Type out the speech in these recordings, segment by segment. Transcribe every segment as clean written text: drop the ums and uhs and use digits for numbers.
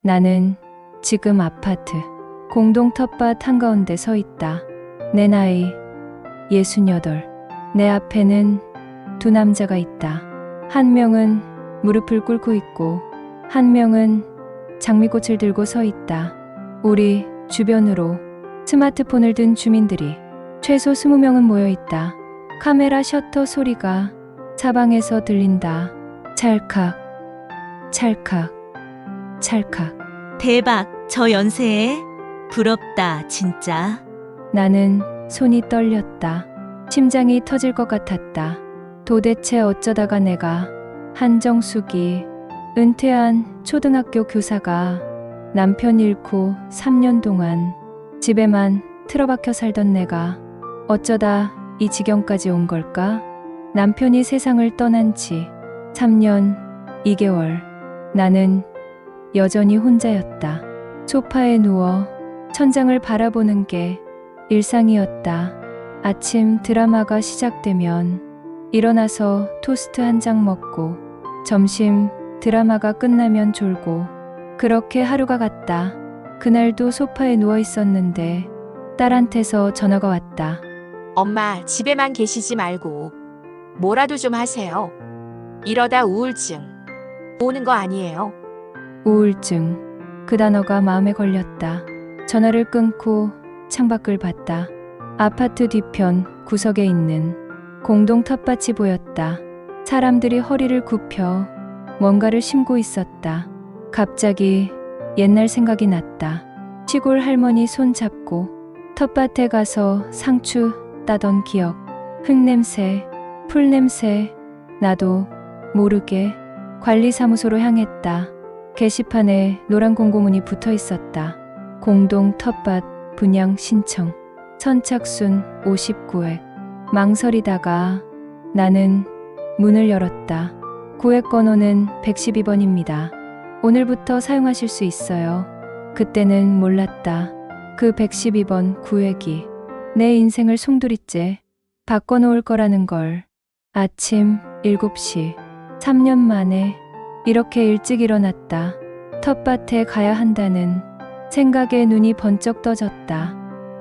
나는 지금 아파트 공동 텃밭 한가운데 서 있다. 내 나이 68. 내 앞에는 두 남자가 있다. 한 명은 무릎을 꿇고 있고 한 명은 장미꽃을 들고 서 있다. 우리 주변으로 스마트폰을 든 주민들이 최소 20명은 모여 있다. 카메라 셔터 소리가 사방에서 들린다. 찰칵, 찰칵, 찰칵. 대박, 저 연세에 부럽다, 진짜. 나는 손이 떨렸다. 심장이 터질 것 같았다. 도대체 어쩌다가 내가 한정숙이 은퇴한 초등학교 교사가 남편 잃고 3년 동안 집에만 틀어박혀 살던 내가 어쩌다 이 지경까지 온 걸까? 남편이 세상을 떠난 지 3년 2개월. 나는 여전히 혼자였다. 소파에 누워 천장을 바라보는 게 일상이었다. 아침 드라마가 시작되면 일어나서 토스트 한 장 먹고 점심 드라마가 끝나면 졸고 그렇게 하루가 갔다. 그날도 소파에 누워 있었는데 딸한테서 전화가 왔다. 엄마, 집에만 계시지 말고 뭐라도 좀 하세요. 이러다 우울증 오는 거 아니에요? 우울증. 그 단어가 마음에 걸렸다. 전화를 끊고 창밖을 봤다. 아파트 뒤편 구석에 있는 공동 텃밭이 보였다. 사람들이 허리를 굽혀 뭔가를 심고 있었다. 갑자기 옛날 생각이 났다. 시골 할머니 손 잡고 텃밭에 가서 상추 따던 기억. 흙냄새, 풀냄새. 나도 모르게 관리사무소로 향했다. 게시판에 노란 공고문이 붙어 있었다. 공동 텃밭 분양 신청. 선착순 59회. 망설이다가 나는 문을 열었다. 구획 번호는 112번입니다. 오늘부터 사용하실 수 있어요. 그때는 몰랐다. 그 112번 구획이 내 인생을 송두리째 바꿔놓을 거라는 걸. 아침 7시. 3년 만에 이렇게 일찍 일어났다. 텃밭에 가야 한다는 생각에 눈이 번쩍 떠졌다.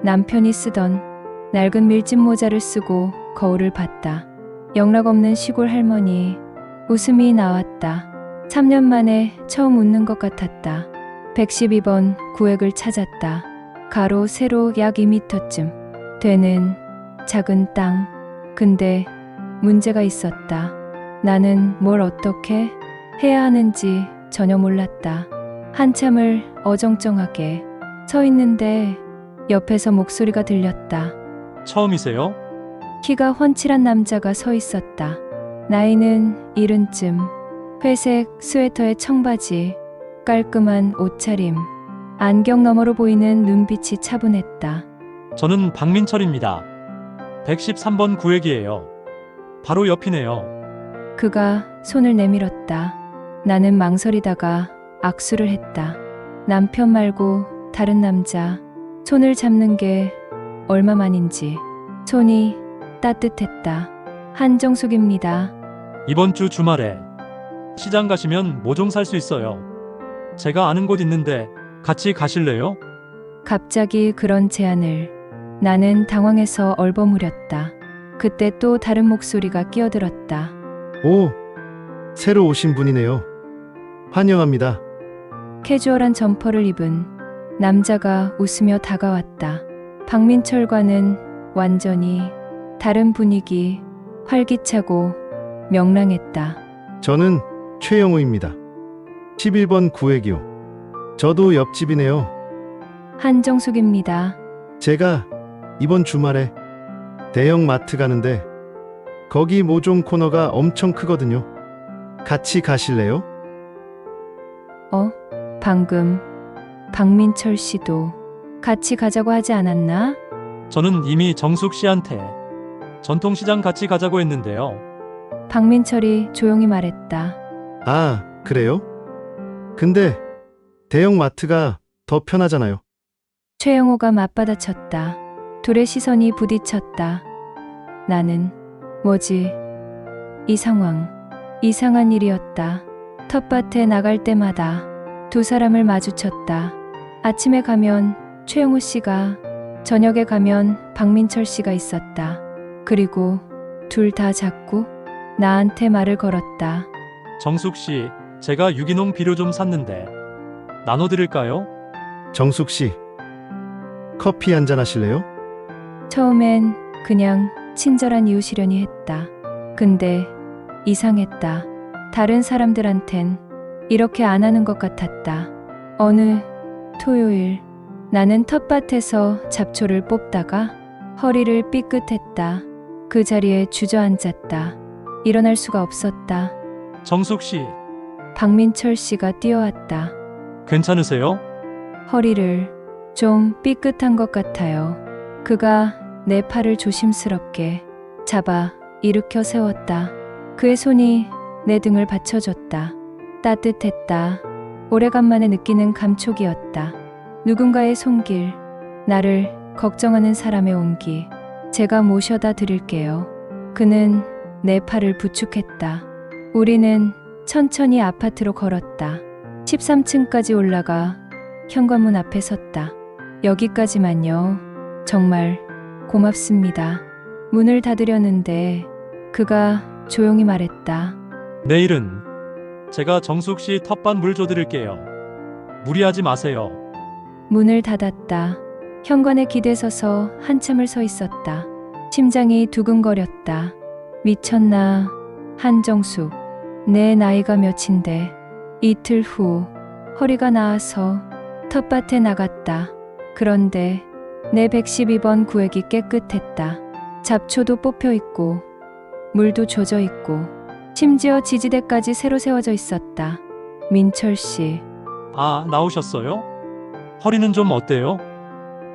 남편이 쓰던 낡은 밀짚 모자를 쓰고 거울을 봤다. 영락없는 시골 할머니. 웃음이 나왔다. 3년 만에 처음 웃는 것 같았다. 112번 구획을 찾았다. 가로 세로 약 2미터쯤 되는 작은 땅. 근데 문제가 있었다. 나는 뭘 어떻게 해야 하는지 전혀 몰랐다. 한참을 어정쩡하게 서 있는데 옆에서 목소리가 들렸다. 처음이세요? 키가 훤칠한 남자가 서 있었다. 나이는 70쯤. 회색 스웨터에 청바지, 깔끔한 옷차림. 안경 너머로 보이는 눈빛이 차분했다. 저는 박민철입니다. 113번 구획이에요. 바로 옆이네요. 그가 손을 내밀었다. 나는 망설이다가 악수를 했다. 남편 말고 다른 남자. 손을 잡는 게 얼마만인지 손이 따뜻했다. 한정숙입니다. 이번 주 주말에 시장 가시면 모종 살 수 있어요. 제가 아는 곳 있는데 같이 가실래요? 갑자기 그런 제안을. 나는 당황해서 얼버무렸다. 그때 또 다른 목소리가 끼어들었다. 오, 새로 오신 분이네요. 환영합니다. 캐주얼한 점퍼를 입은 남자가 웃으며 다가왔다. 박민철과는 완전히 다른 분위기. 활기차고 명랑했다. 저는 최영우입니다. 11번 구획이요. 저도 옆집이네요. 한정숙입니다. 제가 이번 주말에 대형 마트 가는데 거기 모종 코너가 엄청 크거든요. 같이 가실래요? 방금 박민철 씨도 같이 가자고 하지 않았나? 저는 이미 정숙 씨한테 전통시장 같이 가자고 했는데요. 박민철이 조용히 말했다. 아, 그래요? 근데 대형 마트가 더 편하잖아요. 최영호가 맞받아쳤다. 둘의 시선이 부딪혔다. 나는 뭐지? 이 상황. 이상한 일이었다. 텃밭에 나갈 때마다 두 사람을 마주쳤다. 아침에 가면 최영우 씨가, 저녁에 가면 박민철 씨가 있었다. 그리고 둘 다 자꾸 나한테 말을 걸었다. 정숙 씨, 제가 유기농 비료 좀 샀는데 나눠드릴까요? 정숙 씨, 커피 한잔 하실래요? 처음엔 그냥 친절한 이웃이려니 했다. 근데 이상했다. 다른 사람들한텐 이렇게 안 하는 것 같았다. 어느 토요일 나는 텃밭에서 잡초를 뽑다가 허리를 삐끗했다. 그 자리에 주저앉았다. 일어날 수가 없었다. 정숙 씨, 박민철 씨가 뛰어왔다. 괜찮으세요? 허리를 좀 삐끗한 것 같아요. 그가 내 팔을 조심스럽게 잡아 일으켜 세웠다. 그의 손이 내 등을 받쳐줬다. 따뜻했다. 오래간만에 느끼는 감촉이었다. 누군가의 손길, 나를 걱정하는 사람의 온기. 제가 모셔다 드릴게요. 그는 내 팔을 부축했다. 우리는 천천히 아파트로 걸었다. 13층까지 올라가 현관문 앞에 섰다. 여기까지만요. 정말 고맙습니다. 문을 닫으려는데 그가 조용히 말했다. 내일은 제가 정숙 씨 텃밭 물 줘드릴게요. 무리하지 마세요. 문을 닫았다. 현관에 기대서서 한참을 서 있었다. 심장이 두근거렸다. 미쳤나? 한정숙. 내 나이가 몇인데. 이틀 후 허리가 나아서 텃밭에 나갔다. 그런데 내 112번 구획이 깨끗했다. 잡초도 뽑혀 있고 물도 젖어 있고 심지어 지지대까지 새로 세워져 있었다. 민철 씨. 아, 나오셨어요? 허리는 좀 어때요?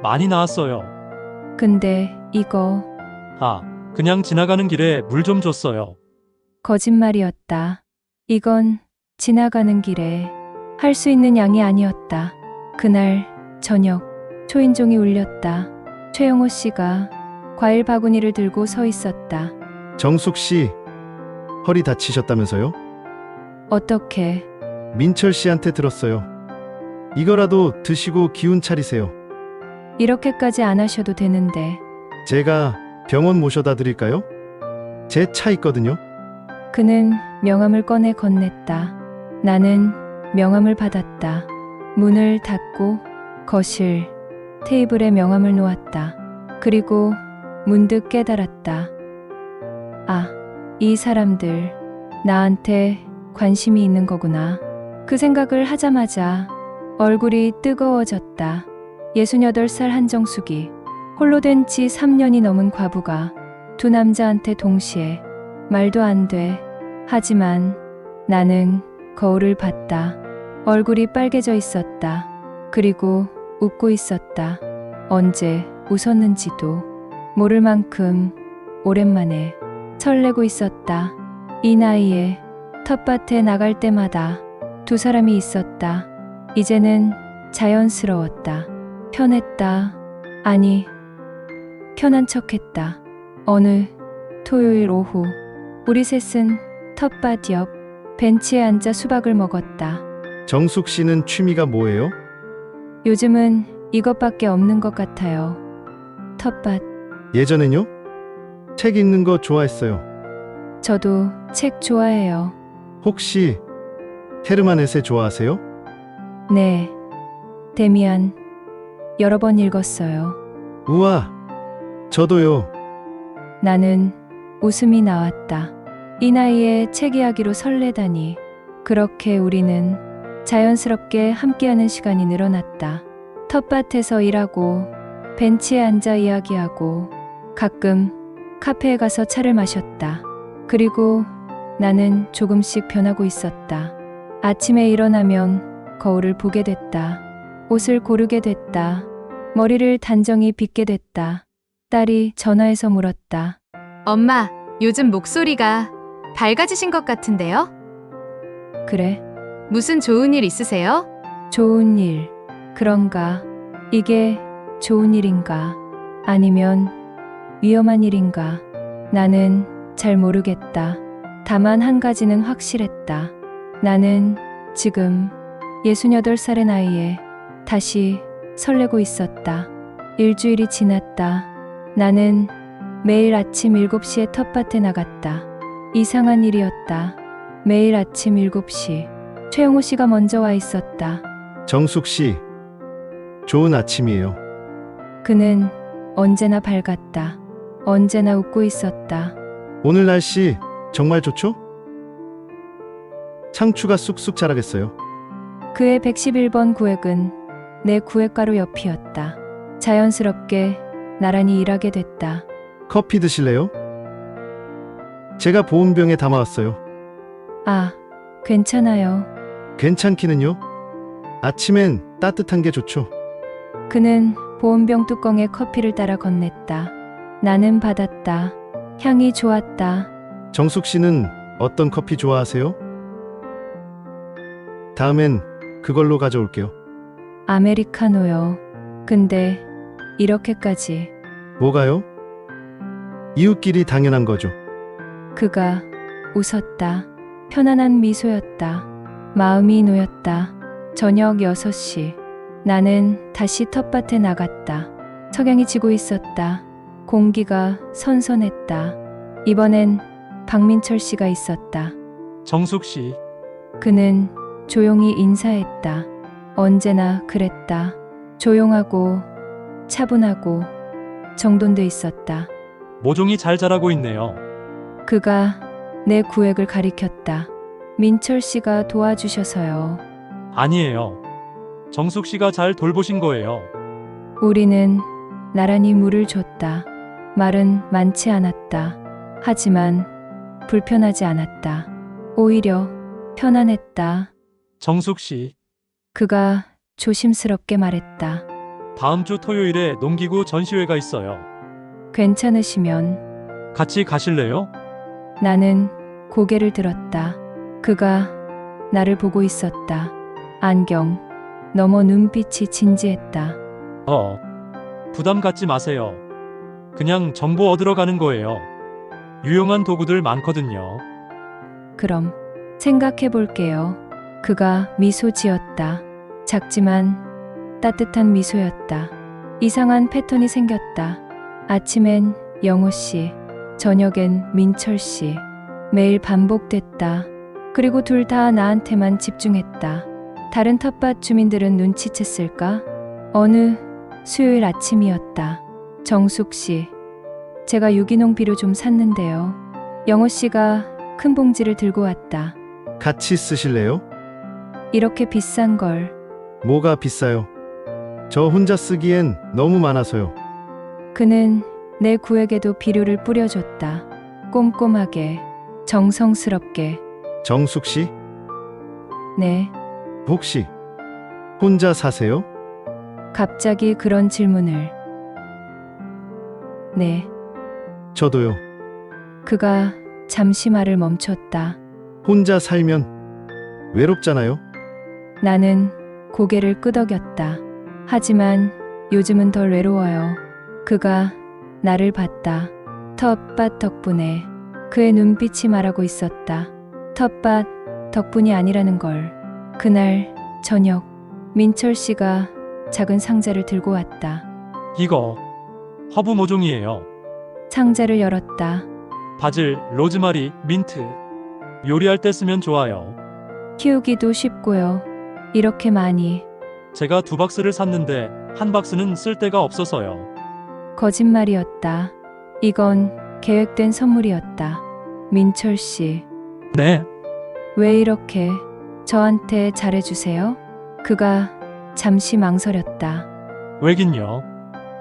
많이 나았어요. 근데 이거 아, 그냥 지나가는 길에 물 좀 줬어요. 거짓말이었다. 이건 지나가는 길에 할 수 있는 양이 아니었다. 그날 저녁 초인종이 울렸다. 최영호 씨가 과일 바구니를 들고 서 있었다. 정숙 씨, 허리 다치셨다면서요? 어떻게? 민철 씨한테 들었어요. 이거라도 드시고 기운 차리세요. 이렇게까지 안 하셔도 되는데. 제가 병원 모셔다 드릴까요? 제 차 있거든요. 그는 명함을 꺼내 건넸다. 나는 명함을 받았다. 문을 닫고 거실 테이블에 명함을 놓았다. 그리고 문득 깨달았다. 아, 이 사람들 나한테 관심이 있는 거구나. 그 생각을 하자마자 얼굴이 뜨거워졌다. 68살 한정숙이 홀로 된 지 3년이 넘은 과부가 두 남자한테 동시에 말도 안 돼. 하지만 나는 거울을 봤다. 얼굴이 빨개져 있었다. 그리고 웃고 있었다. 언제 웃었는지도 모를 만큼 오랜만에 설레고 있었다. 이 나이에 텃밭에 나갈 때마다 두 사람이 있었다. 이제는 자연스러웠다. 편했다. 아니, 편한 척했다. 어느 토요일 오후 우리 셋은 텃밭 옆 벤치에 앉아 수박을 먹었다. 정숙 씨는 취미가 뭐예요? 요즘은 이것밖에 없는 것 같아요. 텃밭. 예전엔요? 책 읽는 거 좋아했어요. 저도 책 좋아해요. 혹시 헤르만 헤세 좋아하세요? 네. 데미안 여러 번 읽었어요. 우와, 저도요. 나는 웃음이 나왔다. 이 나이에 책 이야기로 설레다니. 그렇게 우리는 자연스럽게 함께하는 시간이 늘어났다. 텃밭에서 일하고 벤치에 앉아 이야기하고 가끔 카페에 가서 차를 마셨다. 그리고 나는 조금씩 변하고 있었다. 아침에 일어나면 거울을 보게 됐다. 옷을 고르게 됐다. 머리를 단정히 빗게 됐다. 딸이 전화해서 물었다. 엄마, 요즘 목소리가 밝아지신 것 같은데요? 그래? 무슨 좋은 일 있으세요? 좋은 일. 그런가? 이게 좋은 일인가? 아니면 위험한 일인가? 나는 잘 모르겠다. 다만 한 가지는 확실했다. 나는 지금 68살의 나이에 다시 설레고 있었다. 일주일이 지났다. 나는 매일 아침 7시에 텃밭에 나갔다. 이상한 일이었다. 매일 아침 7시 최영호 씨가 먼저 와 있었다. 정숙 씨, 좋은 아침이에요. 그는 언제나 밝았다. 언제나 웃고 있었다. 오늘 날씨 정말 좋죠? 상추가 쑥쑥 자라겠어요. 그의 111번 구획은 내 구획가로 옆이었다. 자연스럽게 나란히 일하게 됐다. 커피 드실래요? 제가 보온병에 담아왔어요. 아, 괜찮아요. 괜찮기는요? 아침엔 따뜻한 게 좋죠. 그는 보온병 뚜껑에 커피를 따라 건넸다. 나는 받았다. 향이 좋았다. 정숙 씨는 어떤 커피 좋아하세요? 다음엔 그걸로 가져올게요. 아메리카노요. 근데 이렇게까지. 뭐가요? 이웃끼리 당연한 거죠. 그가 웃었다. 편안한 미소였다. 마음이 놓였다. 저녁 6시. 나는 다시 텃밭에 나갔다. 석양이 지고 있었다. 공기가 선선했다. 이번엔 박민철 씨가 있었다. 정숙 씨, 그는 조용히 인사했다. 언제나 그랬다. 조용하고 차분하고 정돈돼 있었다. 모종이 잘 자라고 있네요. 그가 내 구획을 가리켰다. 민철 씨가 도와주셔서요. 아니에요. 정숙 씨가 잘 돌보신 거예요. 우리는 나란히 물을 줬다. 말은 많지 않았다. 하지만 불편하지 않았다. 오히려 편안했다. 정숙 씨, 그가 조심스럽게 말했다. 다음 주 토요일에 농기구 전시회가 있어요. 괜찮으시면 같이 가실래요? 나는 고개를 들었다. 그가 나를 보고 있었다. 안경 너머 눈빛이 진지했다. 부담 갖지 마세요. 그냥 정보 얻으러 가는 거예요. 유용한 도구들 많거든요. 그럼 생각해 볼게요. 그가 미소 지었다. 작지만 따뜻한 미소였다. 이상한 패턴이 생겼다. 아침엔 영호 씨, 저녁엔 민철 씨. 매일 반복됐다. 그리고 둘 다 나한테만 집중했다. 다른 텃밭 주민들은 눈치챘을까? 어느 수요일 아침이었다. 정숙 씨, 제가 유기농 비료 좀 샀는데요. 영호 씨가 큰 봉지를 들고 왔다. 같이 쓰실래요? 이렇게 비싼 걸. 뭐가 비싸요? 저 혼자 쓰기엔 너무 많아서요. 그는 내 구에게도 비료를 뿌려줬다. 꼼꼼하게, 정성스럽게. 정숙 씨, 네, 혹시 혼자 사세요? 갑자기 그런 질문을. 네, 저도요. 그가 잠시 말을 멈췄다. 혼자 살면 외롭잖아요. 나는 고개를 끄덕였다. 하지만 요즘은 덜 외로워요. 그가 나를 봤다. 텃밭 덕분에. 그의 눈빛이 말하고 있었다. 텃밭 덕분이 아니라는 걸. 그날 저녁 민철 씨가 작은 상자를 들고 왔다. 이거 허브 모종이에요. 상자를 열었다. 바질, 로즈마리, 민트. 요리할 때 쓰면 좋아요. 키우기도 쉽고요. 이렇게 많이. 제가 2박스를 샀는데 한 박스는 쓸 데가 없어서요. 거짓말이었다. 이건 계획된 선물이었다. 민철 씨, 네, 왜 이렇게 저한테 잘해주세요? 그가 잠시 망설였다. 왜긴요.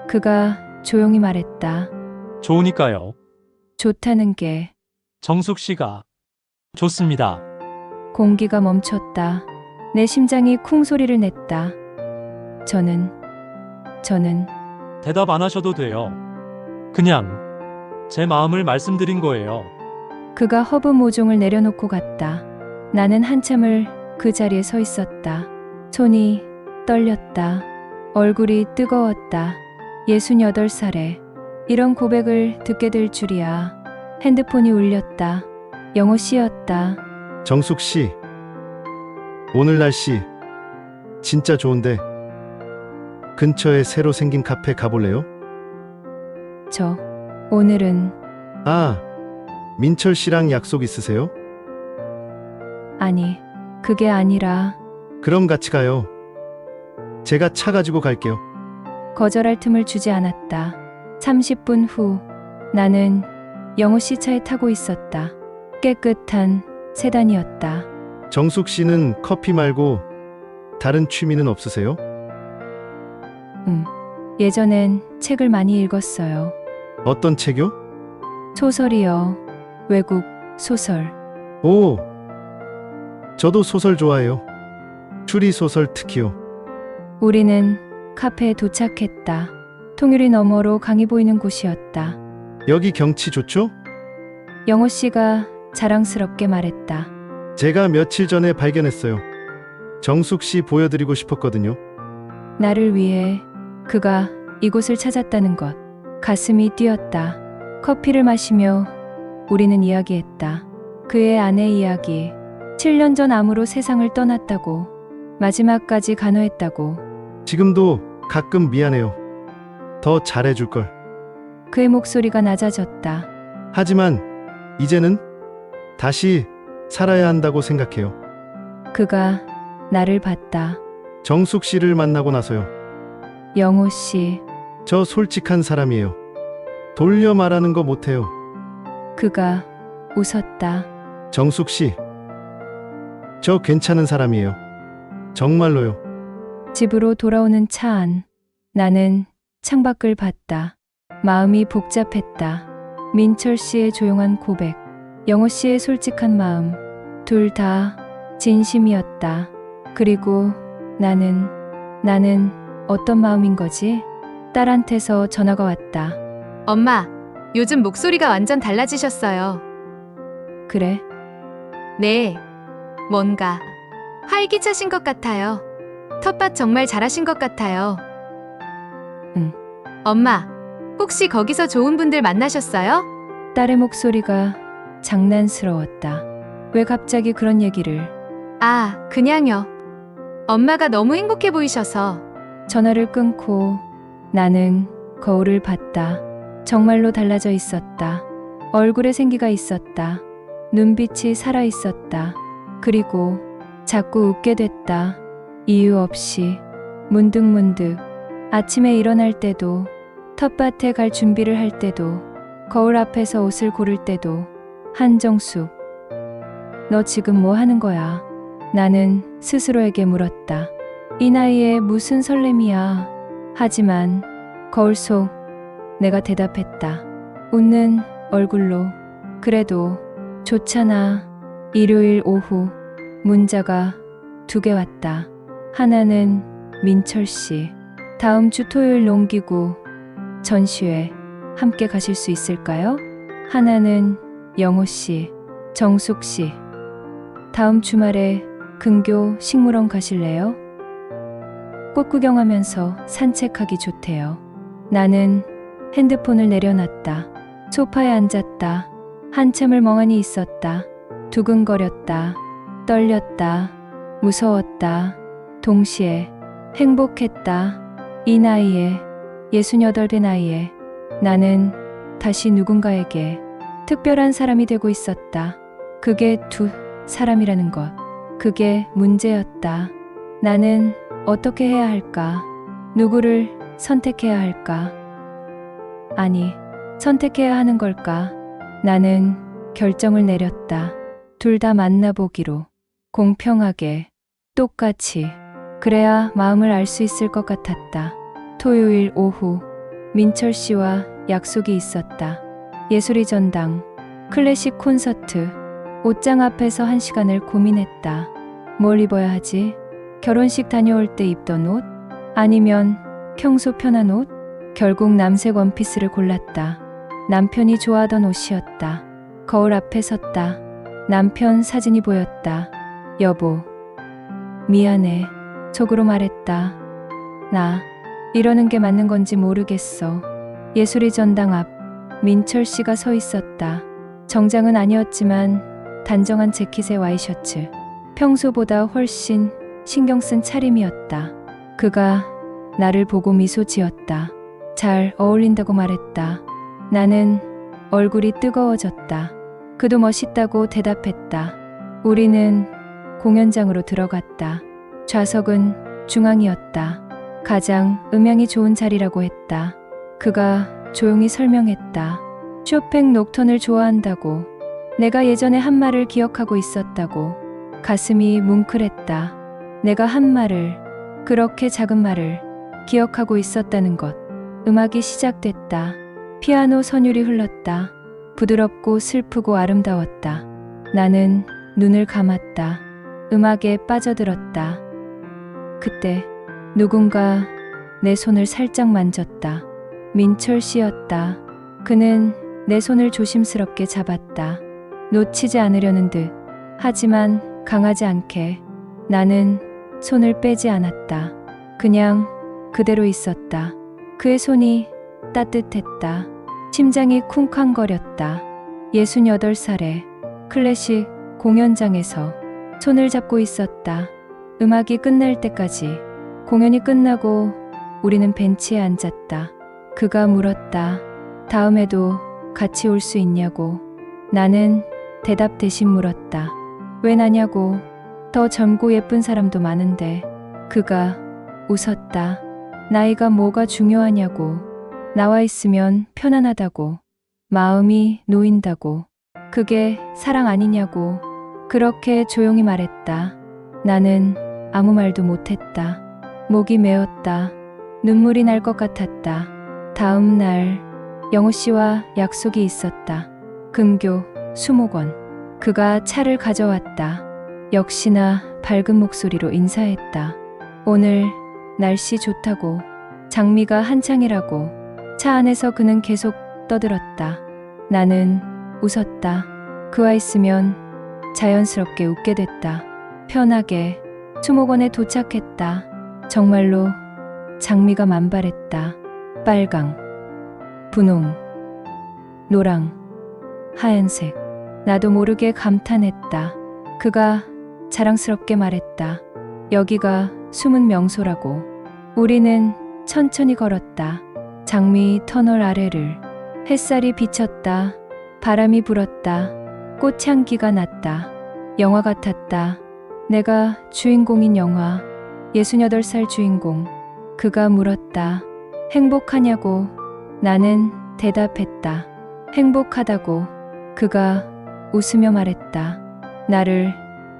그가 조용히 말했다. 좋으니까요. 좋다는 게. 정숙 씨가 좋습니다. 공기가 멈췄다. 내 심장이 쿵 소리를 냈다. 저는 대답 안 하셔도 돼요. 그냥 제 마음을 말씀드린 거예요. 그가 허브 모종을 내려놓고 갔다. 나는 한참을 그 자리에 서 있었다. 손이 떨렸다. 얼굴이 뜨거웠다. 68살에 이런 고백을 듣게 될 줄이야. 핸드폰이 울렸다. 영호 씨였다. 정숙 씨, 오늘 날씨 진짜 좋은데 근처에 새로 생긴 카페 가볼래요? 저 오늘은 아, 민철 씨랑 약속 있으세요? 아니, 그게 아니라 그럼 같이 가요. 제가 차 가지고 갈게요. 거절할 틈을 주지 않았다. 30분 후 나는 영호 씨 차에 타고 있었다. 깨끗한 세단이었다. 정숙 씨는 커피 말고 다른 취미는 없으세요? 예전엔 책을 많이 읽었어요. 어떤 책요? 소설이요. 외국 소설. 오, 저도 소설 좋아해요. 추리 소설 특히요. 우리는 카페에 도착했다. 통유리 너머로 강이 보이는 곳이었다. 여기 경치 좋죠? 영호 씨가 자랑스럽게 말했다. 제가 며칠 전에 발견했어요. 정숙 씨 보여드리고 싶었거든요. 나를 위해 그가 이곳을 찾았다는 것. 가슴이 뛰었다. 커피를 마시며 우리는 이야기했다. 그의 아내 이야기. 7년 전 암으로 세상을 떠났다고. 마지막까지 간호했다고. 지금도 가끔 미안해요. 더 잘해줄걸. 그의 목소리가 낮아졌다. 하지만 이제는 다시 살아야 한다고 생각해요. 그가 나를 봤다. 정숙 씨를 만나고 나서요. 영호 씨. 저 솔직한 사람이에요. 돌려 말하는 거 못해요. 그가 웃었다. 정숙 씨, 저 괜찮은 사람이에요. 정말로요. 집으로 돌아오는 차 안. 나는 창밖을 봤다. 마음이 복잡했다. 민철 씨의 조용한 고백, 영호 씨의 솔직한 마음, 둘 다 진심이었다. 그리고 나는 어떤 마음인 거지? 딸한테서 전화가 왔다. 엄마, 요즘 목소리가 완전 달라지셨어요. 그래? 네. 뭔가 활기차신 것 같아요. 텃밭 정말 잘하신 것 같아요. 응. 엄마, 혹시 거기서 좋은 분들 만나셨어요? 딸의 목소리가 장난스러웠다. 왜 갑자기 그런 얘기를? 아, 그냥요. 엄마가 너무 행복해 보이셔서. 전화를 끊고 나는 거울을 봤다. 정말로 달라져 있었다. 얼굴에 생기가 있었다. 눈빛이 살아 있었다. 그리고 자꾸 웃게 됐다. 이유 없이 문득문득 아침에 일어날 때도, 텃밭에 갈 준비를 할 때도, 거울 앞에서 옷을 고를 때도. 한정숙, 너 지금 뭐 하는 거야? 나는 스스로에게 물었다. 이 나이에 무슨 설렘이야. 하지만 거울 속 내가 대답했다. 웃는 얼굴로. 그래도 좋잖아. 일요일 오후 문자가 2개 왔다. 하나는 민철 씨. 다음 주 토요일 농기구 전시회 함께 가실 수 있을까요? 하나는 영호 씨, 정숙 씨. 다음 주말에 근교 식물원 가실래요? 꽃 구경하면서 산책하기 좋대요. 나는 핸드폰을 내려놨다. 소파에 앉았다. 한참을 멍하니 있었다. 두근거렸다. 떨렸다. 무서웠다. 동시에 행복했다. 이 나이에, 68의 나이에 나는 다시 누군가에게 특별한 사람이 되고 있었다. 그게 두 사람이라는 것. 그게 문제였다. 나는 어떻게 해야 할까? 누구를 선택해야 할까? 아니, 선택해야 하는 걸까? 나는 결정을 내렸다. 둘 다 만나보기로. 공평하게, 똑같이. 그래야 마음을 알 수 있을 것 같았다. 토요일 오후, 민철 씨와 약속이 있었다. 예술의 전당, 클래식 콘서트. 옷장 앞에서 1시간을 고민했다. 뭘 입어야 하지? 결혼식 다녀올 때 입던 옷? 아니면 평소 편한 옷? 결국 남색 원피스를 골랐다. 남편이 좋아하던 옷이었다. 거울 앞에 섰다. 남편 사진이 보였다. 여보, 미안해. 속으로 말했다. 나 이러는 게 맞는 건지 모르겠어. 예술의 전당 앞, 민철 씨가 서 있었다. 정장은 아니었지만 단정한 재킷에 와이셔츠. 평소보다 훨씬 신경 쓴 차림이었다. 그가 나를 보고 미소 지었다. 잘 어울린다고 말했다. 나는 얼굴이 뜨거워졌다. 그도 멋있다고 대답했다. 우리는 공연장으로 들어갔다. 좌석은 중앙이었다. 가장 음향이 좋은 자리라고 했다. 그가 조용히 설명했다. 쇼팽 녹턴을 좋아한다고. 내가 예전에 한 말을 기억하고 있었다고. 가슴이 뭉클했다. 내가 한 말을, 그렇게 작은 말을 기억하고 있었다는 것. 음악이 시작됐다. 피아노 선율이 흘렀다. 부드럽고 슬프고 아름다웠다. 나는 눈을 감았다. 음악에 빠져들었다. 그때 누군가 내 손을 살짝 만졌다. 민철 씨였다. 그는 내 손을 조심스럽게 잡았다. 놓치지 않으려는 듯. 하지만 강하지 않게. 나는 손을 빼지 않았다. 그냥 그대로 있었다. 그의 손이 따뜻했다. 심장이 쿵쾅거렸다. 68살에 클래식 공연장에서 손을 잡고 있었다. 음악이 끝날 때까지. 공연이 끝나고 우리는 벤치에 앉았다. 그가 물었다. 다음에도 같이 올 수 있냐고. 나는 대답 대신 물었다. 왜 나냐고. 더 젊고 예쁜 사람도 많은데. 그가 웃었다. 나이가 뭐가 중요하냐고. 나와 있으면 편안하다고. 마음이 놓인다고. 그게 사랑 아니냐고. 그렇게 조용히 말했다. 나는 아무 말도 못했다. 목이 메었다. 눈물이 날 것 같았다. 다음 날 영호 씨와 약속이 있었다. 금교 수목원. 그가 차를 가져왔다. 역시나 밝은 목소리로 인사했다. 오늘 날씨 좋다고. 장미가 한창이라고. 차 안에서 그는 계속 떠들었다. 나는 웃었다. 그와 있으면 자연스럽게 웃게 됐다. 편하게. 수목원에 도착했다. 정말로 장미가 만발했다. 빨강, 분홍, 노랑, 하얀색. 나도 모르게 감탄했다. 그가 자랑스럽게 말했다. 여기가 숨은 명소라고. 우리는 천천히 걸었다. 장미 터널 아래를. 햇살이 비쳤다. 바람이 불었다. 꽃향기가 났다. 영화 같았다. 내가 주인공인 영화. 68살 주인공. 그가 물었다. 행복하냐고. 나는 대답했다. 행복하다고. 그가 웃으며 말했다. 나를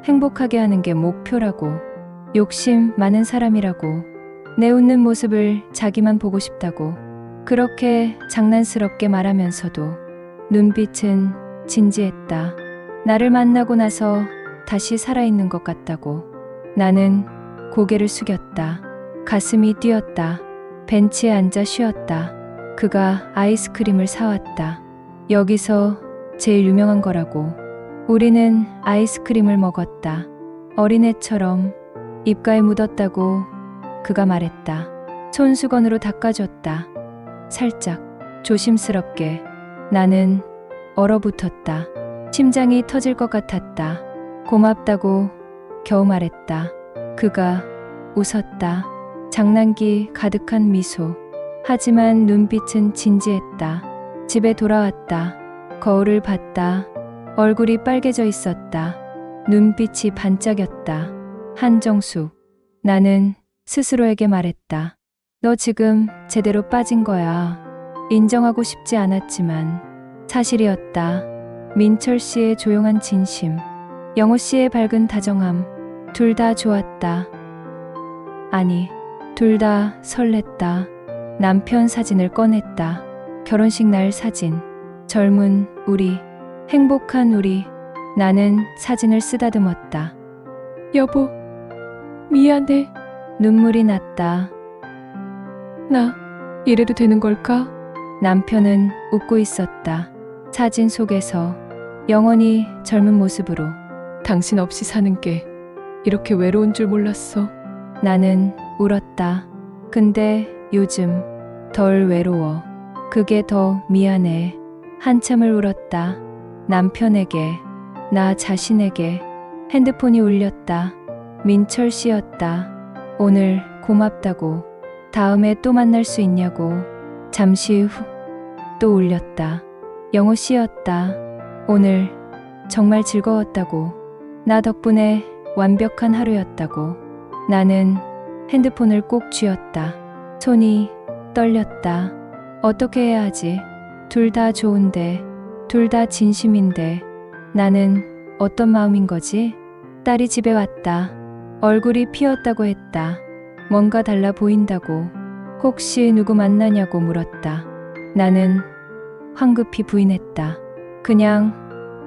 행복하게 하는 게 목표라고. 욕심 많은 사람이라고. 내 웃는 모습을 자기만 보고 싶다고. 그렇게 장난스럽게 말하면서도 눈빛은 진지했다. 나를 만나고 나서 다시 살아있는 것 같다고. 나는 고개를 숙였다. 가슴이 뛰었다. 벤치에 앉아 쉬었다. 그가 아이스크림을 사왔다. 여기서 제일 유명한 거라고. 우리는 아이스크림을 먹었다. 어린애처럼. 입가에 묻었다고 그가 말했다. 손수건으로 닦아줬다. 살짝. 조심스럽게. 나는 얼어붙었다. 심장이 터질 것 같았다. 고맙다고 겨우 말했다. 그가 웃었다. 장난기 가득한 미소. 하지만 눈빛은 진지했다. 집에 돌아왔다. 거울을 봤다. 얼굴이 빨개져 있었다. 눈빛이 반짝였다. 한정숙. 나는 스스로에게 말했다. 너 지금 제대로 빠진 거야. 인정하고 싶지 않았지만 사실이었다. 민철 씨의 조용한 진심, 영호 씨의 밝은 다정함, 둘 다 좋았다. 아니, 둘 다 설렜다. 남편 사진을 꺼냈다. 결혼식 날 사진. 젊은 우리, 행복한 우리. 나는 사진을 쓰다듬었다. 여보, 미안해. 눈물이 났다. 나 이래도 되는 걸까? 남편은 웃고 있었다. 사진 속에서 영원히 젊은 모습으로. 당신 없이 사는 게 이렇게 외로운 줄 몰랐어. 나는 울었다. 근데 요즘 덜 외로워. 그게 더 미안해. 한참을 울었다. 남편에게, 나 자신에게. 핸드폰이 울렸다. 민철 씨였다. 오늘 고맙다고. 다음에 또 만날 수 있냐고. 잠시 후 또 울렸다. 영호 씨였다. 오늘 정말 즐거웠다고. 나 덕분에 완벽한 하루였다고. 나는 핸드폰을 꼭 쥐었다. 손이 떨렸다. 어떻게 해야 하지? 둘 다 좋은데, 둘 다 진심인데, 나는 어떤 마음인 거지? 딸이 집에 왔다. 얼굴이 피었다고 했다. 뭔가 달라 보인다고. 혹시 누구 만나냐고 물었다. 나는 황급히 부인했다. 그냥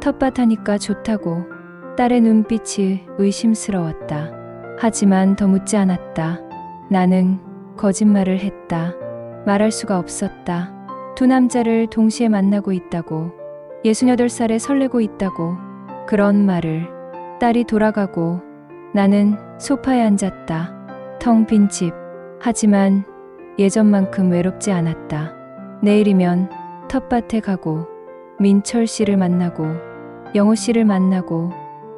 텃밭하니까 좋다고. 딸의 눈빛이 의심스러웠다. 하지만 더 묻지 않았다. 나는 거짓말을 했다. 말할 수가 없었다. 두 남자를 동시에 만나고 있다고. 68살에 설레고 있다고. 그런 말을. 딸이 돌아가고 나는 소파에 앉았다. 텅 빈 집. 하지만 예전만큼 외롭지 않았다. 내일이면 텃밭에 가고 민철 씨를 만나고 영호 씨를 만나고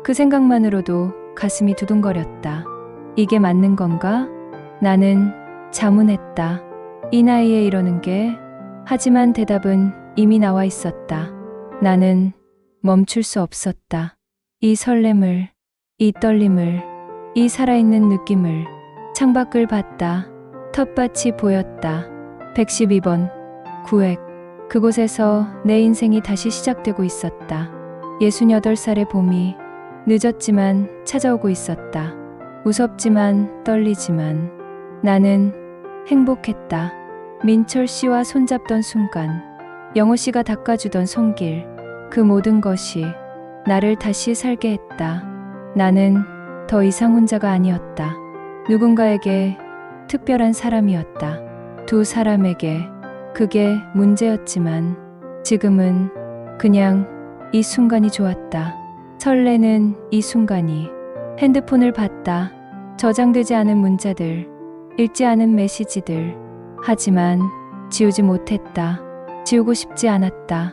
그 생각만으로도 가슴이 두둥거렸다. 이게 맞는 건가? 나는 자문했다. 이 나이에 이러는 게. 하지만 대답은 이미 나와 있었다. 나는 멈출 수 없었다. 이 설렘을, 이 떨림을, 이 살아있는 느낌을. 창밖을 봤다. 텃밭이 보였다. 112번 구획. 그곳에서 내 인생이 다시 시작되고 있었다. 68살의 봄이 늦었지만 찾아오고 있었다. 무섭지만 떨리지만 나는 행복했다. 민철 씨와 손잡던 순간, 영호 씨가 닦아주던 손길, 그 모든 것이 나를 다시 살게 했다. 나는 더 이상 혼자가 아니었다. 누군가에게 특별한 사람이었다. 두 사람에게. 그게 문제였지만 지금은 그냥 이 순간이 좋았다. 설레는 이 순간이. 핸드폰을 봤다. 저장되지 않은 문자들, 읽지 않은 메시지들. 하지만 지우지 못했다. 지우고 싶지 않았다.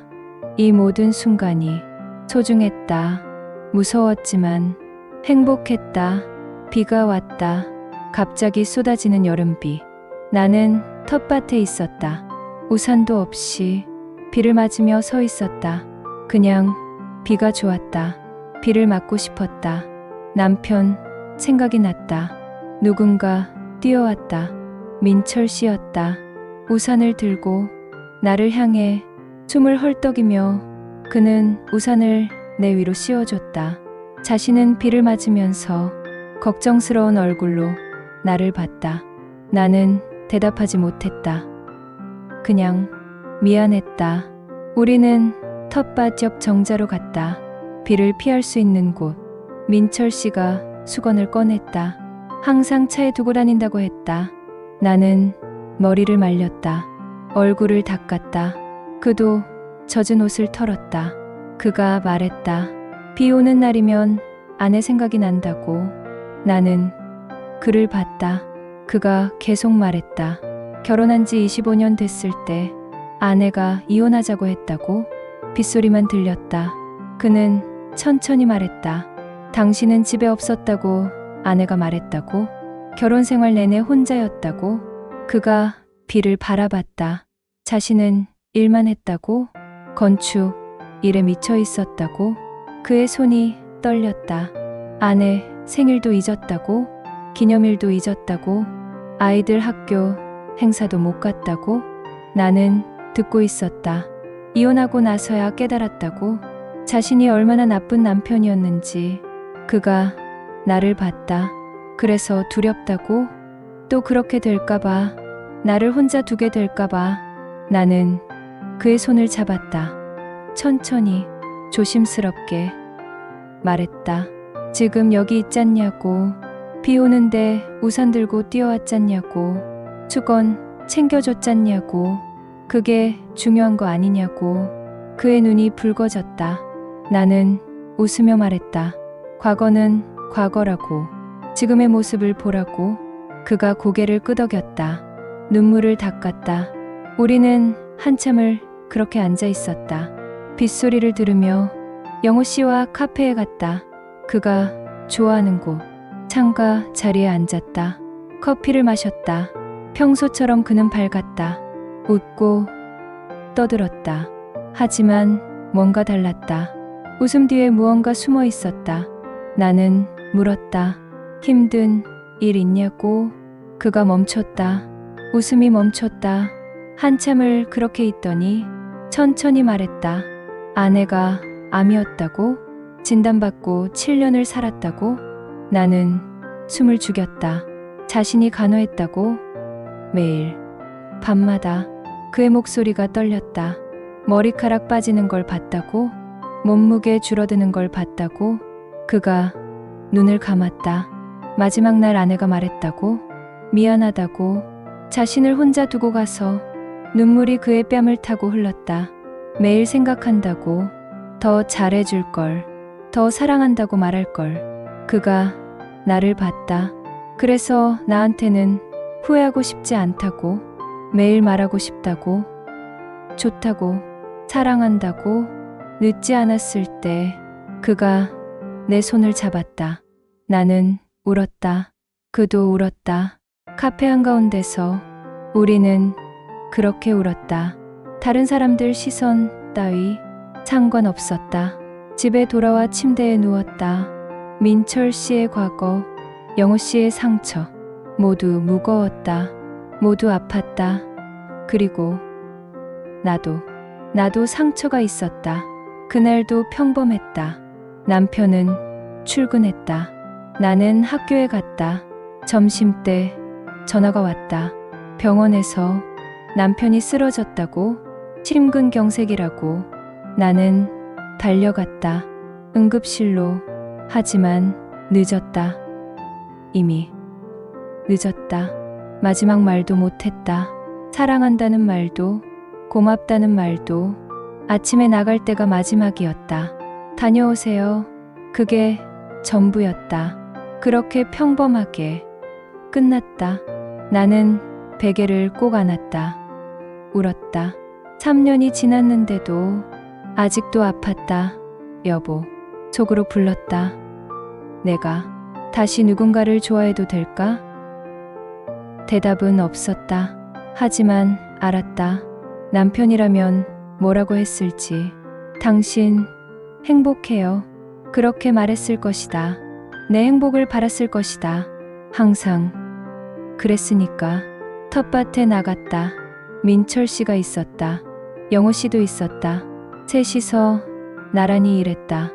이 모든 순간이 소중했다. 무서웠지만 행복했다. 비가 왔다. 갑자기 쏟아지는 여름비. 나는 텃밭에 있었다. 우산도 없이 비를 맞으며 서 있었다. 그냥 비가 좋았다. 비를 맞고 싶었다. 남편 생각이 났다. 누군가 뛰어왔다. 민철 씨였다. 우산을 들고 나를 향해 숨을 헐떡이며 그는 우산을 내 위로 씌워줬다. 자신은 비를 맞으면서 걱정스러운 얼굴로 나를 봤다. 나는 대답하지 못했다. 그냥 미안했다. 우리는 텃밭 옆 정자로 갔다. 비를 피할 수 있는 곳. 민철 씨가 수건을 꺼냈다. 항상 차에 두고 다닌다고 했다. 나는 머리를 말렸다. 얼굴을 닦았다. 그도 젖은 옷을 털었다. 그가 말했다. 비 오는 날이면 아내 생각이 난다고. 나는 그를 봤다. 그가 계속 말했다. 결혼한 지 25년 됐을 때 아내가 이혼하자고 했다고. 빗소리만 들렸다. 그는 천천히 말했다. 당신은 집에 없었다고 아내가 말했다고. 결혼 생활 내내 혼자였다고. 그가 비를 바라봤다. 자신은 일만 했다고. 건축 일에 미쳐 있었다고. 그의 손이 떨렸다. 아내 생일도 잊었다고. 기념일도 잊었다고. 아이들 학교 행사도 못 갔다고. 나는 듣고 있었다. 이혼하고 나서야 깨달았다고. 자신이 얼마나 나쁜 남편이었는지. 그가 나를 봤다. 그래서 두렵다고. 또 그렇게 될까봐. 나를 혼자 두게 될까봐. 나는 그의 손을 잡았다. 천천히 조심스럽게 말했다. 지금 여기 있잖냐고. 비 오는데 우산 들고 뛰어왔잖냐고. 수건 챙겨줬잖냐고. 그게 중요한 거 아니냐고. 그의 눈이 붉어졌다. 나는 웃으며 말했다. 과거는 과거라고. 지금의 모습을 보라고. 그가 고개를 끄덕였다. 눈물을 닦았다. 우리는 한참을 그렇게 앉아 있었다. 빗소리를 들으며 영호 씨와 카페에 갔다. 그가 좋아하는 곳. 창가 자리에 앉았다. 커피를 마셨다. 평소처럼 그는 밝았다. 웃고 떠들었다. 하지만 뭔가 달랐다. 웃음 뒤에 무언가 숨어 있었다. 나는 물었다. 힘든 일 있냐고? 그가 멈췄다. 웃음이 멈췄다. 한참을 그렇게 있더니 천천히 말했다. 아내가 암이었다고? 진단받고 7년을 살았다고? 나는 숨을 죽였다. 자신이 간호했다고? 매일 밤마다 그의 목소리가 떨렸다. 머리카락 빠지는 걸 봤다고? 몸무게 줄어드는 걸 봤다고? 그가 눈을 감았다. 마지막 날 아내가 말했다고? 미안하다고? 자신을 혼자 두고 가서 눈물이 그의 뺨을 타고 흘렀다. 매일 생각한다고, 더 잘해줄 걸, 더 사랑한다고 말할 걸. 그가 나를 봤다. 그래서 나한테는 후회하고 싶지 않다고, 매일 말하고 싶다고, 좋다고, 사랑한다고, 늦지 않았을 때 그가 내 손을 잡았다. 나는 울었다. 그도 울었다. 카페 한가운데서 우리는 그렇게 울었다. 다른 사람들 시선 따위 상관없었다. 집에 돌아와 침대에 누웠다. 민철 씨의 과거, 영호 씨의 상처, 모두 무거웠다. 모두 아팠다. 그리고 나도 상처가 있었다. 그날도 평범했다. 남편은 출근했다. 나는 학교에 갔다. 점심때 전화가 왔다. 병원에서 남편이 쓰러졌다고, 심근경색이라고. 나는 달려갔다. 응급실로. 하지만 늦었다. 이미 늦었다. 마지막 말도 못했다. 사랑한다는 말도, 고맙다는 말도. 아침에 나갈 때가 마지막이었다. 다녀오세요. 그게 전부였다. 그렇게 평범하게 끝났다. 나는 베개를 꼭 안았다. 울었다. 3년이 지났는데도 아직도 아팠다. 여보, 속으로 불렀다. 내가 다시 누군가를 좋아해도 될까? 대답은 없었다. 하지만 알았다. 남편이라면 뭐라고 했을지. 당신 행복해요. 그렇게 말했을 것이다. 내 행복을 바랐을 것이다. 항상 그랬으니까. 텃밭에 나갔다. 민철 씨가 있었다. 영호 씨도 있었다. 셋이서 나란히 일했다.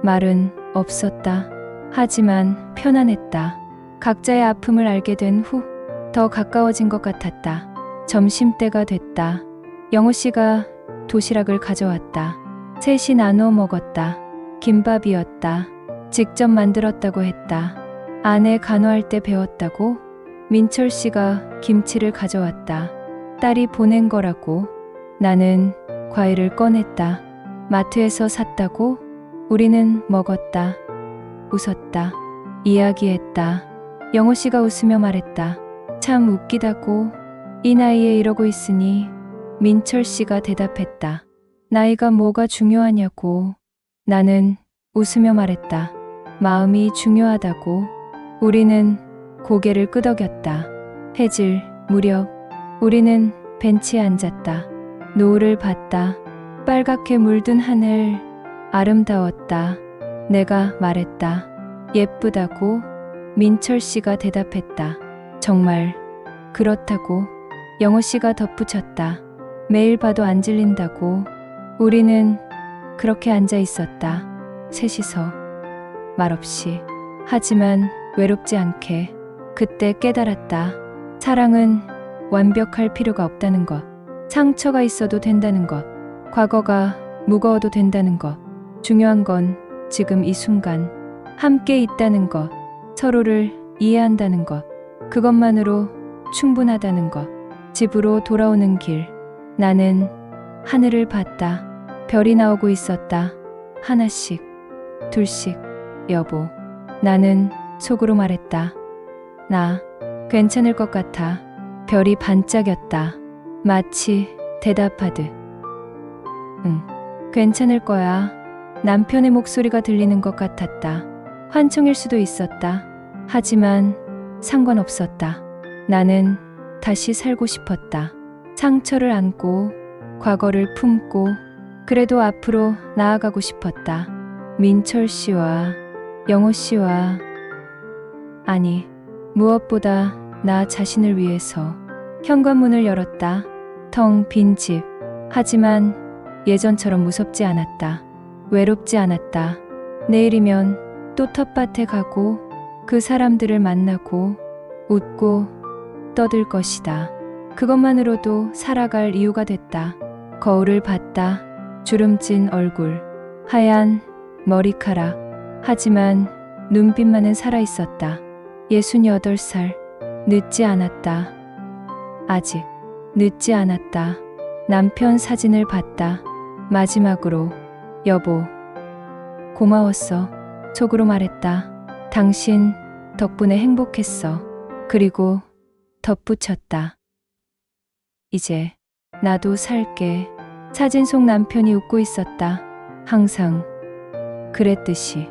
말은 없었다. 하지만 편안했다. 각자의 아픔을 알게 된 후 더 가까워진 것 같았다. 점심때가 됐다. 영호 씨가 도시락을 가져왔다. 셋이 나눠 먹었다. 김밥이었다. 직접 만들었다고 했다. 아내 간호할 때 배웠다고. 민철 씨가 김치를 가져왔다. 딸이 보낸 거라고. 나는 과일을 꺼냈다. 마트에서 샀다고. 우리는 먹었다. 웃었다. 이야기했다. 영호 씨가 웃으며 말했다. 참 웃기다고. 이 나이에 이러고 있으니. 민철 씨가 대답했다. 나이가 뭐가 중요하냐고. 나는 웃으며 말했다. 마음이 중요하다고. 우리는 고개를 끄덕였다. 해질 무렵 우리는 벤치에 앉았다. 노을을 봤다. 빨갛게 물든 하늘 아름다웠다. 내가 말했다. 예쁘다고. 민철 씨가 대답했다. 정말 그렇다고. 영호 씨가 덧붙였다. 매일 봐도 안 질린다고. 우리는 그렇게 앉아 있었다. 셋이서 말없이. 하지만 외롭지 않게. 그때 깨달았다. 사랑은 완벽할 필요가 없다는 것. 상처가 있어도 된다는 것. 과거가 무거워도 된다는 것. 중요한 건 지금 이 순간 함께 있다는 것. 서로를 이해한다는 것. 그것만으로 충분하다는 것. 집으로 돌아오는 길. 나는 하늘을 봤다. 별이 나오고 있었다. 하나씩, 둘씩. 여보. 나는 속으로 말했다. 나 괜찮을 것 같아. 별이 반짝였다. 마치 대답하듯. 응, 괜찮을 거야. 남편의 목소리가 들리는 것 같았다. 환청일 수도 있었다. 하지만 상관없었다. 나는 다시 살고 싶었다. 상처를 안고 과거를 품고 그래도 앞으로 나아가고 싶었다. 민철 씨와 영호 씨와 아니 무엇보다 나 자신을 위해서 현관문을 열었다. 텅 빈 집. 하지만 예전처럼 무섭지 않았다. 외롭지 않았다. 내일이면 또 텃밭에 가고 그 사람들을 만나고 웃고 떠들 것이다. 그것만으로도 살아갈 이유가 됐다. 거울을 봤다. 주름진 얼굴, 하얀 머리카락. 하지만 눈빛만은 살아있었다. 68살. 늦지 않았다. 아직 늦지 않았다. 남편 사진을 봤다. 마지막으로 여보, 고마웠어. 속으로 말했다. 당신 덕분에 행복했어. 그리고 덧붙였다. 이제 나도 살게. 사진 속 남편이 웃고 있었다. 항상 그랬듯이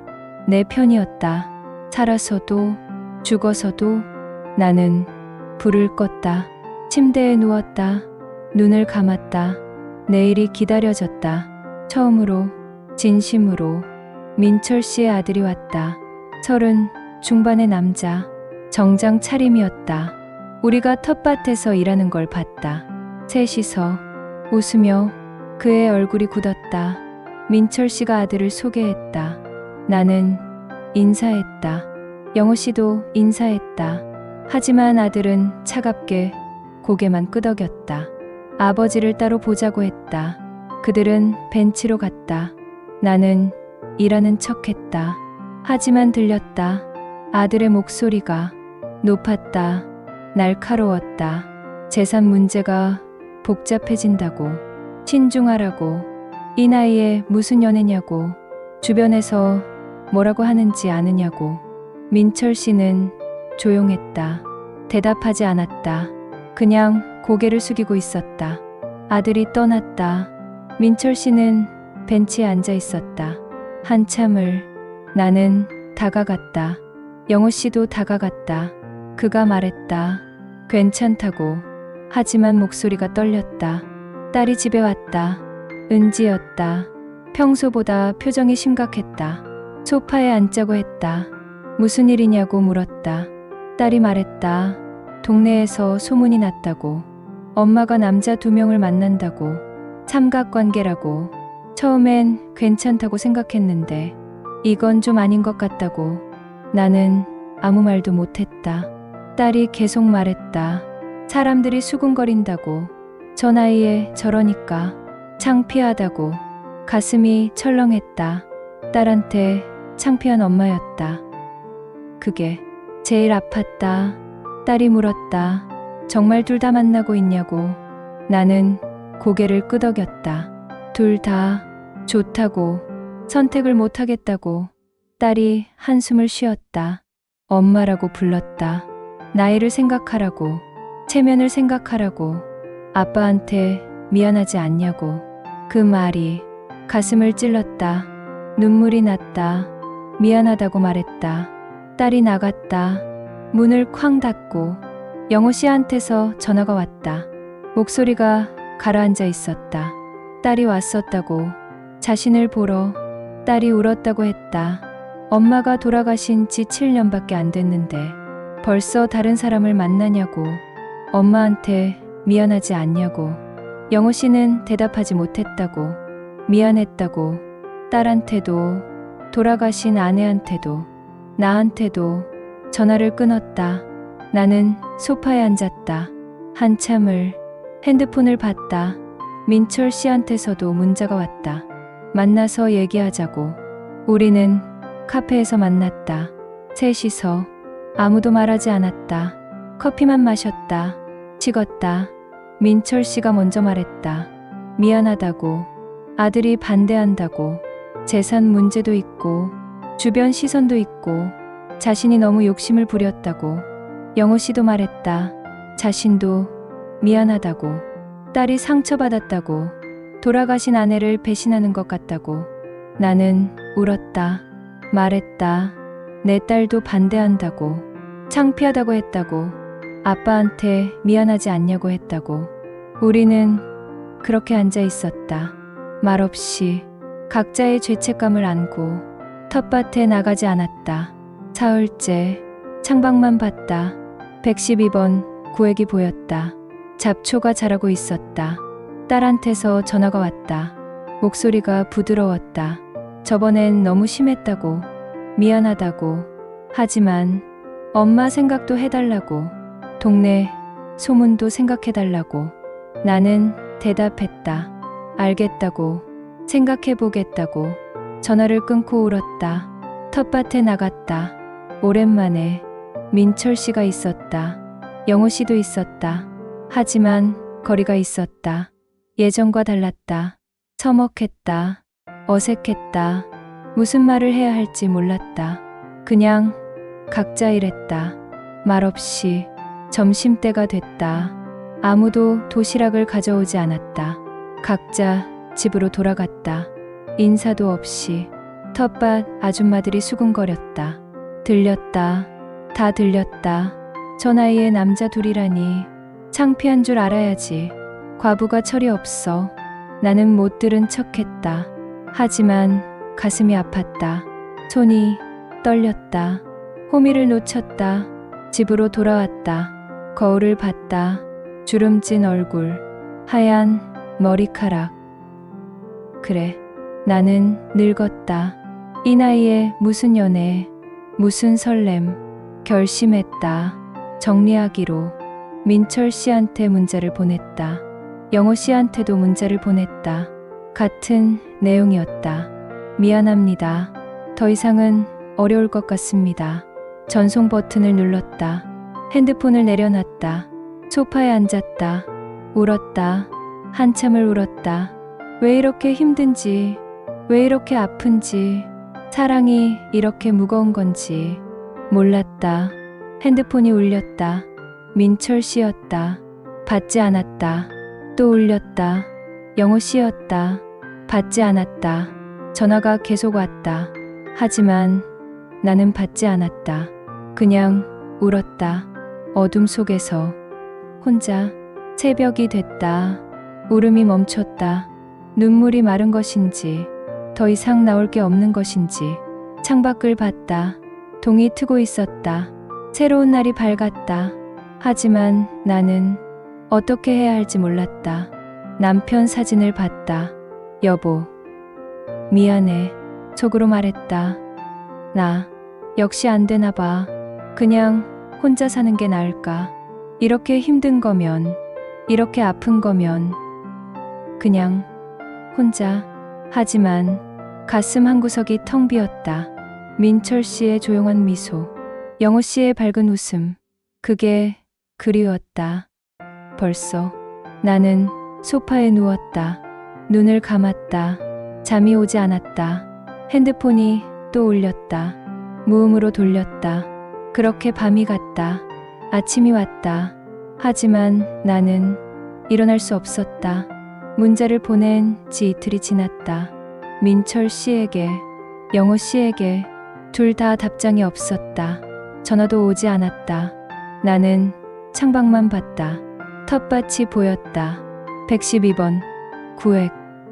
내 편이었다. 살아서도 죽어서도 나는 불을 껐다. 침대에 누웠다. 눈을 감았다. 내일이 기다려졌다. 처음으로 진심으로 민철 씨의 아들이 왔다. 30 중반의 남자. 정장 차림이었다. 우리가 텃밭에서 일하는 걸 봤다. 셋이서 웃으며 그의 얼굴이 굳었다. 민철 씨가 아들을 소개했다. 나는 인사했다. 영호 씨도 인사했다. 하지만 아들은 차갑게 고개만 끄덕였다. 아버지를 따로 보자고 했다. 그들은 벤치로 갔다. 나는 일하는 척했다. 하지만 들렸다. 아들의 목소리가 높았다. 날카로웠다. 재산 문제가 복잡해진다고. 신중하라고. 이 나이에 무슨 연애냐고. 주변에서 뭐라고 하는지 아느냐고. 민철 씨는 조용했다. 대답하지 않았다. 그냥 고개를 숙이고 있었다. 아들이 떠났다. 민철 씨는 벤치에 앉아 있었다. 한참을. 나는 다가갔다. 영호 씨도 다가갔다. 그가 말했다. 괜찮다고. 하지만 목소리가 떨렸다. 딸이 집에 왔다. 은지였다. 평소보다 표정이 심각했다. 소파에 앉자고 했다. 무슨 일이냐고 물었다. 딸이 말했다. 동네에서 소문이 났다고. 엄마가 남자 2명을 만난다고. 삼각관계라고. 처음엔 괜찮다고 생각했는데 이건 좀 아닌 것 같다고. 나는 아무 말도 못했다. 딸이 계속 말했다. 사람들이 수군거린다고. 저 나이에 저러니까 창피하다고. 가슴이 철렁했다. 딸한테 창피한 엄마였다. 그게 제일 아팠다. 딸이 물었다. 정말 둘 다 만나고 있냐고. 나는 고개를 끄덕였다. 둘 다 좋다고. 선택을 못하겠다고. 딸이 한숨을 쉬었다. 엄마라고 불렀다. 나이를 생각하라고. 체면을 생각하라고. 아빠한테 미안하지 않냐고. 그 말이 가슴을 찔렀다. 눈물이 났다. 미안하다고 말했다. 딸이 나갔다. 문을 쾅 닫고 영호 씨한테서 전화가 왔다. 목소리가 가라앉아 있었다. 딸이 왔었다고. 자신을 보러. 딸이 울었다고 했다. 엄마가 돌아가신 지 7년밖에 안 됐는데 벌써 다른 사람을 만나냐고. 엄마한테 미안하지 않냐고. 영호 씨는 대답하지 못했다고. 미안했다고. 딸한테도, 돌아가신 아내한테도, 나한테도. 전화를 끊었다. 나는 소파에 앉았다. 한참을. 핸드폰을 봤다. 민철 씨한테서도 문자가 왔다. 만나서 얘기하자고. 우리는 카페에서 만났다. 셋이서. 아무도 말하지 않았다. 커피만 마셨다. 식었다. 민철 씨가 먼저 말했다. 미안하다고. 아들이 반대한다고. 재산 문제도 있고 주변 시선도 있고 자신이 너무 욕심을 부렸다고. 영호 씨도 말했다. 자신도 미안하다고. 딸이 상처받았다고. 돌아가신 아내를 배신하는 것 같다고. 나는 울었다. 말했다. 내 딸도 반대한다고, 창피하다고 했다고, 아빠한테 미안하지 않냐고 했다고. 우리는 그렇게 앉아 있었다. 말없이 각자의 죄책감을 안고 텃밭에 나가지 않았다. 사흘째 창밖만 봤다. 112번 구획이 보였다. 잡초가 자라고 있었다. 딸한테서 전화가 왔다. 목소리가 부드러웠다. 저번엔 너무 심했다고, 미안하다고, 하지만 엄마 생각도 해달라고, 동네 소문도 생각해달라고. 나는 대답했다. 알겠다고, 생각해보겠다고. 전화를 끊고 울었다. 텃밭에 나갔다. 오랜만에 민철 씨가 있었다. 영호 씨도 있었다. 하지만 거리가 있었다. 예전과 달랐다. 서먹했다. 어색했다. 무슨 말을 해야 할지 몰랐다. 그냥 각자 일했다. 말없이 점심때가 됐다. 아무도 도시락을 가져오지 않았다. 각자 집으로 돌아갔다. 인사도 없이 텃밭 아줌마들이 수군거렸다. 들렸다. 다 들렸다. 저 나이에 남자 둘이라니. 창피한 줄 알아야지. 과부가 철이 없어. 나는 못 들은 척했다. 하지만 가슴이 아팠다. 손이 떨렸다. 호미를 놓쳤다. 집으로 돌아왔다. 거울을 봤다. 주름진 얼굴, 하얀 머리카락. 그래, 나는 늙었다. 이 나이에 무슨 연애, 무슨 설렘. 결심했다. 정리하기로. 민철 씨한테 문자를 보냈다. 영호 씨한테도 문자를 보냈다. 같은 내용이었다. 미안합니다. 더 이상은 어려울 것 같습니다. 전송 버튼을 눌렀다. 핸드폰을 내려놨다. 소파에 앉았다. 울었다. 한참을 울었다. 왜 이렇게 힘든지, 왜 이렇게 아픈지, 사랑이 이렇게 무거운 건지 몰랐다. 핸드폰이 울렸다. 민철 씨였다. 받지 않았다. 또 울렸다. 영호 씨였다. 받지 않았다. 전화가 계속 왔다. 하지만 나는 받지 않았다. 그냥 울었다. 어둠 속에서 혼자. 새벽이 됐다. 울음이 멈췄다. 눈물이 마른 것인지, 더 이상 나올 게 없는 것인지. 창밖을 봤다. 동이 트고 있었다. 새로운 날이 밝았다. 하지만 나는 어떻게 해야 할지 몰랐다. 남편 사진을 봤다. 여보, 미안해. 속으로 말했다. 나 역시 안 되나 봐. 그냥 혼자 사는 게 나을까? 이렇게 힘든 거면, 이렇게 아픈 거면 그냥 혼자. 하지만 가슴 한구석이 텅 비었다. 민철 씨의 조용한 미소, 영호 씨의 밝은 웃음. 그게 그리웠다. 벌써 나는 소파에 누웠다. 눈을 감았다. 잠이 오지 않았다. 핸드폰이 또 울렸다. 무음으로 돌렸다. 그렇게 밤이 갔다. 아침이 왔다. 하지만 나는 일어날 수 없었다. 문자를 보낸 지 이틀이 지났다. 민철 씨에게, 영호 씨에게 둘 다 답장이 없었다. 전화도 오지 않았다. 나는 창밖만 봤다. 텃밭이 보였다. 112번 구획.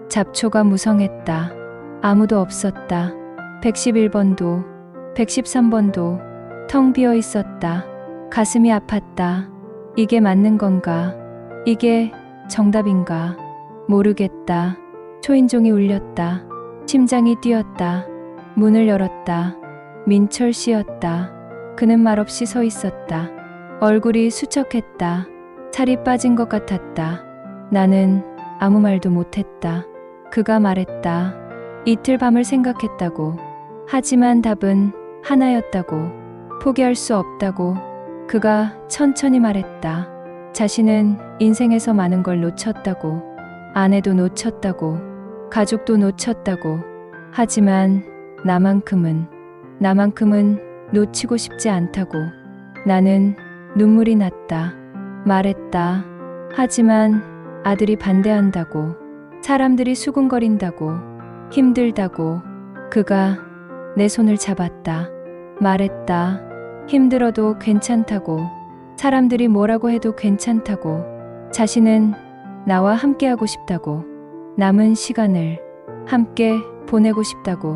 잡초가 무성했다. 아무도 없었다. 111번도 113번도 텅 비어 있었다. 가슴이 아팠다. 이게 맞는 건가? 이게 정답인가? 모르겠다. 초인종이 울렸다. 심장이 뛰었다. 문을 열었다. 민철 씨였다. 그는 말없이 서 있었다. 얼굴이 수척했다. 살이 빠진 것 같았다. 나는 아무 말도 못했다. 그가 말했다. 이틀 밤을 생각했다고. 하지만 답은 하나였다고. 포기할 수 없다고. 그가 천천히 말했다. 자신은 인생에서 많은 걸 놓쳤다고. 아내도 놓쳤다고. 가족도 놓쳤다고. 하지만 나만큼은 놓치고 싶지 않다고. 나는 눈물이 났다. 말했다. 하지만 아들이 반대한다고. 사람들이 수군거린다고. 힘들다고. 그가 내 손을 잡았다. 말했다. 힘들어도 괜찮다고. 사람들이 뭐라고 해도 괜찮다고. 자신은 나와 함께하고 싶다고. 남은 시간을 함께 보내고 싶다고.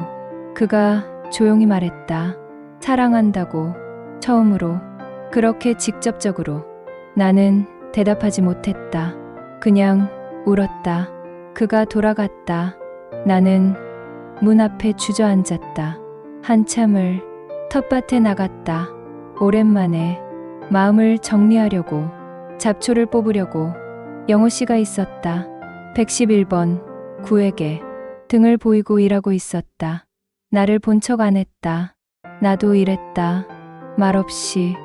그가 조용히 말했다. 사랑한다고. 처음으로. 그렇게 직접적으로. 나는 대답하지 못했다. 그냥 울었다. 그가 돌아갔다. 나는 문 앞에 주저앉았다. 한참을 텃밭에 나갔다. 오랜만에 마음을 정리하려고, 잡초를 뽑으려고. 영호 씨가 있었다. 111번 구에게 등을 보이고 일하고 있었다. 나를 본 척 안 했다. 나도 일했다. 말없이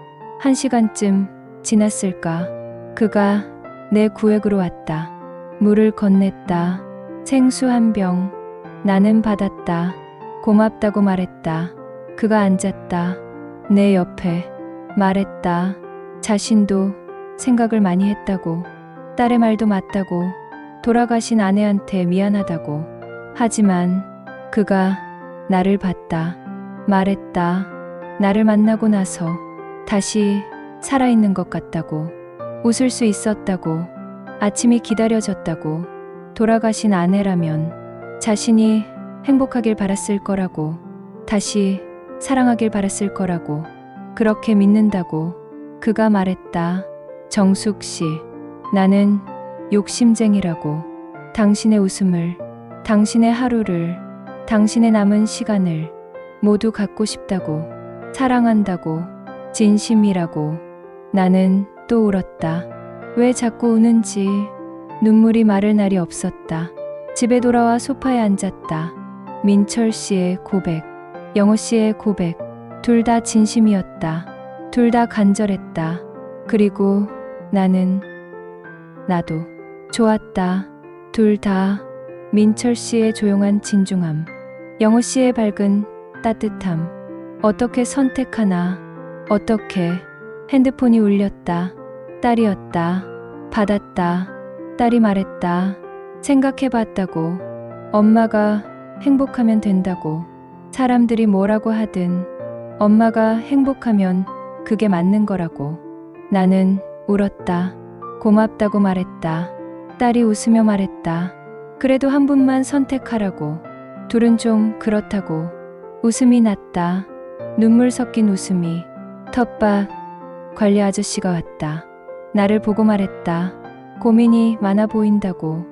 1시간쯤 지났을까. 그가 내 구획으로 왔다. 물을 건넸다. 생수 한 병. 나는 받았다. 고맙다고 말했다. 그가 앉았다. 내 옆에. 말했다. 자신도 생각을 많이 했다고. 딸의 말도 맞다고. 돌아가신 아내한테 미안하다고. 하지만 그가 나를 봤다. 말했다. 나를 만나고 나서 다시 살아있는 것 같다고. 웃을 수 있었다고. 아침이 기다려졌다고. 돌아가신 아내라면 자신이 행복하길 바랐을 거라고. 다시 사랑하길 바랐을 거라고. 그렇게 믿는다고. 그가 말했다. 정숙 씨, 나는 욕심쟁이라고. 당신의 웃음을, 당신의 하루를, 당신의 남은 시간을 모두 갖고 싶다고. 사랑한다고. 진심이라고. 나는 또 울었다. 왜 자꾸 우는지. 눈물이 마를 날이 없었다. 집에 돌아와 소파에 앉았다. 민철 씨의 고백, 영호 씨의 고백, 둘 다 진심이었다. 둘 다 간절했다. 그리고 나도 좋았다. 둘 다. 민철 씨의 조용한 진중함, 영호 씨의 밝은 따뜻함. 어떻게 선택하나. 어떻게. 핸드폰이 울렸다. 딸이었다. 받았다. 딸이 말했다. 생각해봤다고. 엄마가 행복하면 된다고. 사람들이 뭐라고 하든 엄마가 행복하면 그게 맞는 거라고. 나는 울었다. 고맙다고 말했다. 딸이 웃으며 말했다. 그래도 한 분만 선택하라고. 둘은 좀 그렇다고. 웃음이 났다. 눈물 섞인 웃음이. 텃밭 관리 아저씨가 왔다. 나를 보고 말했다. 고민이 많아 보인다고.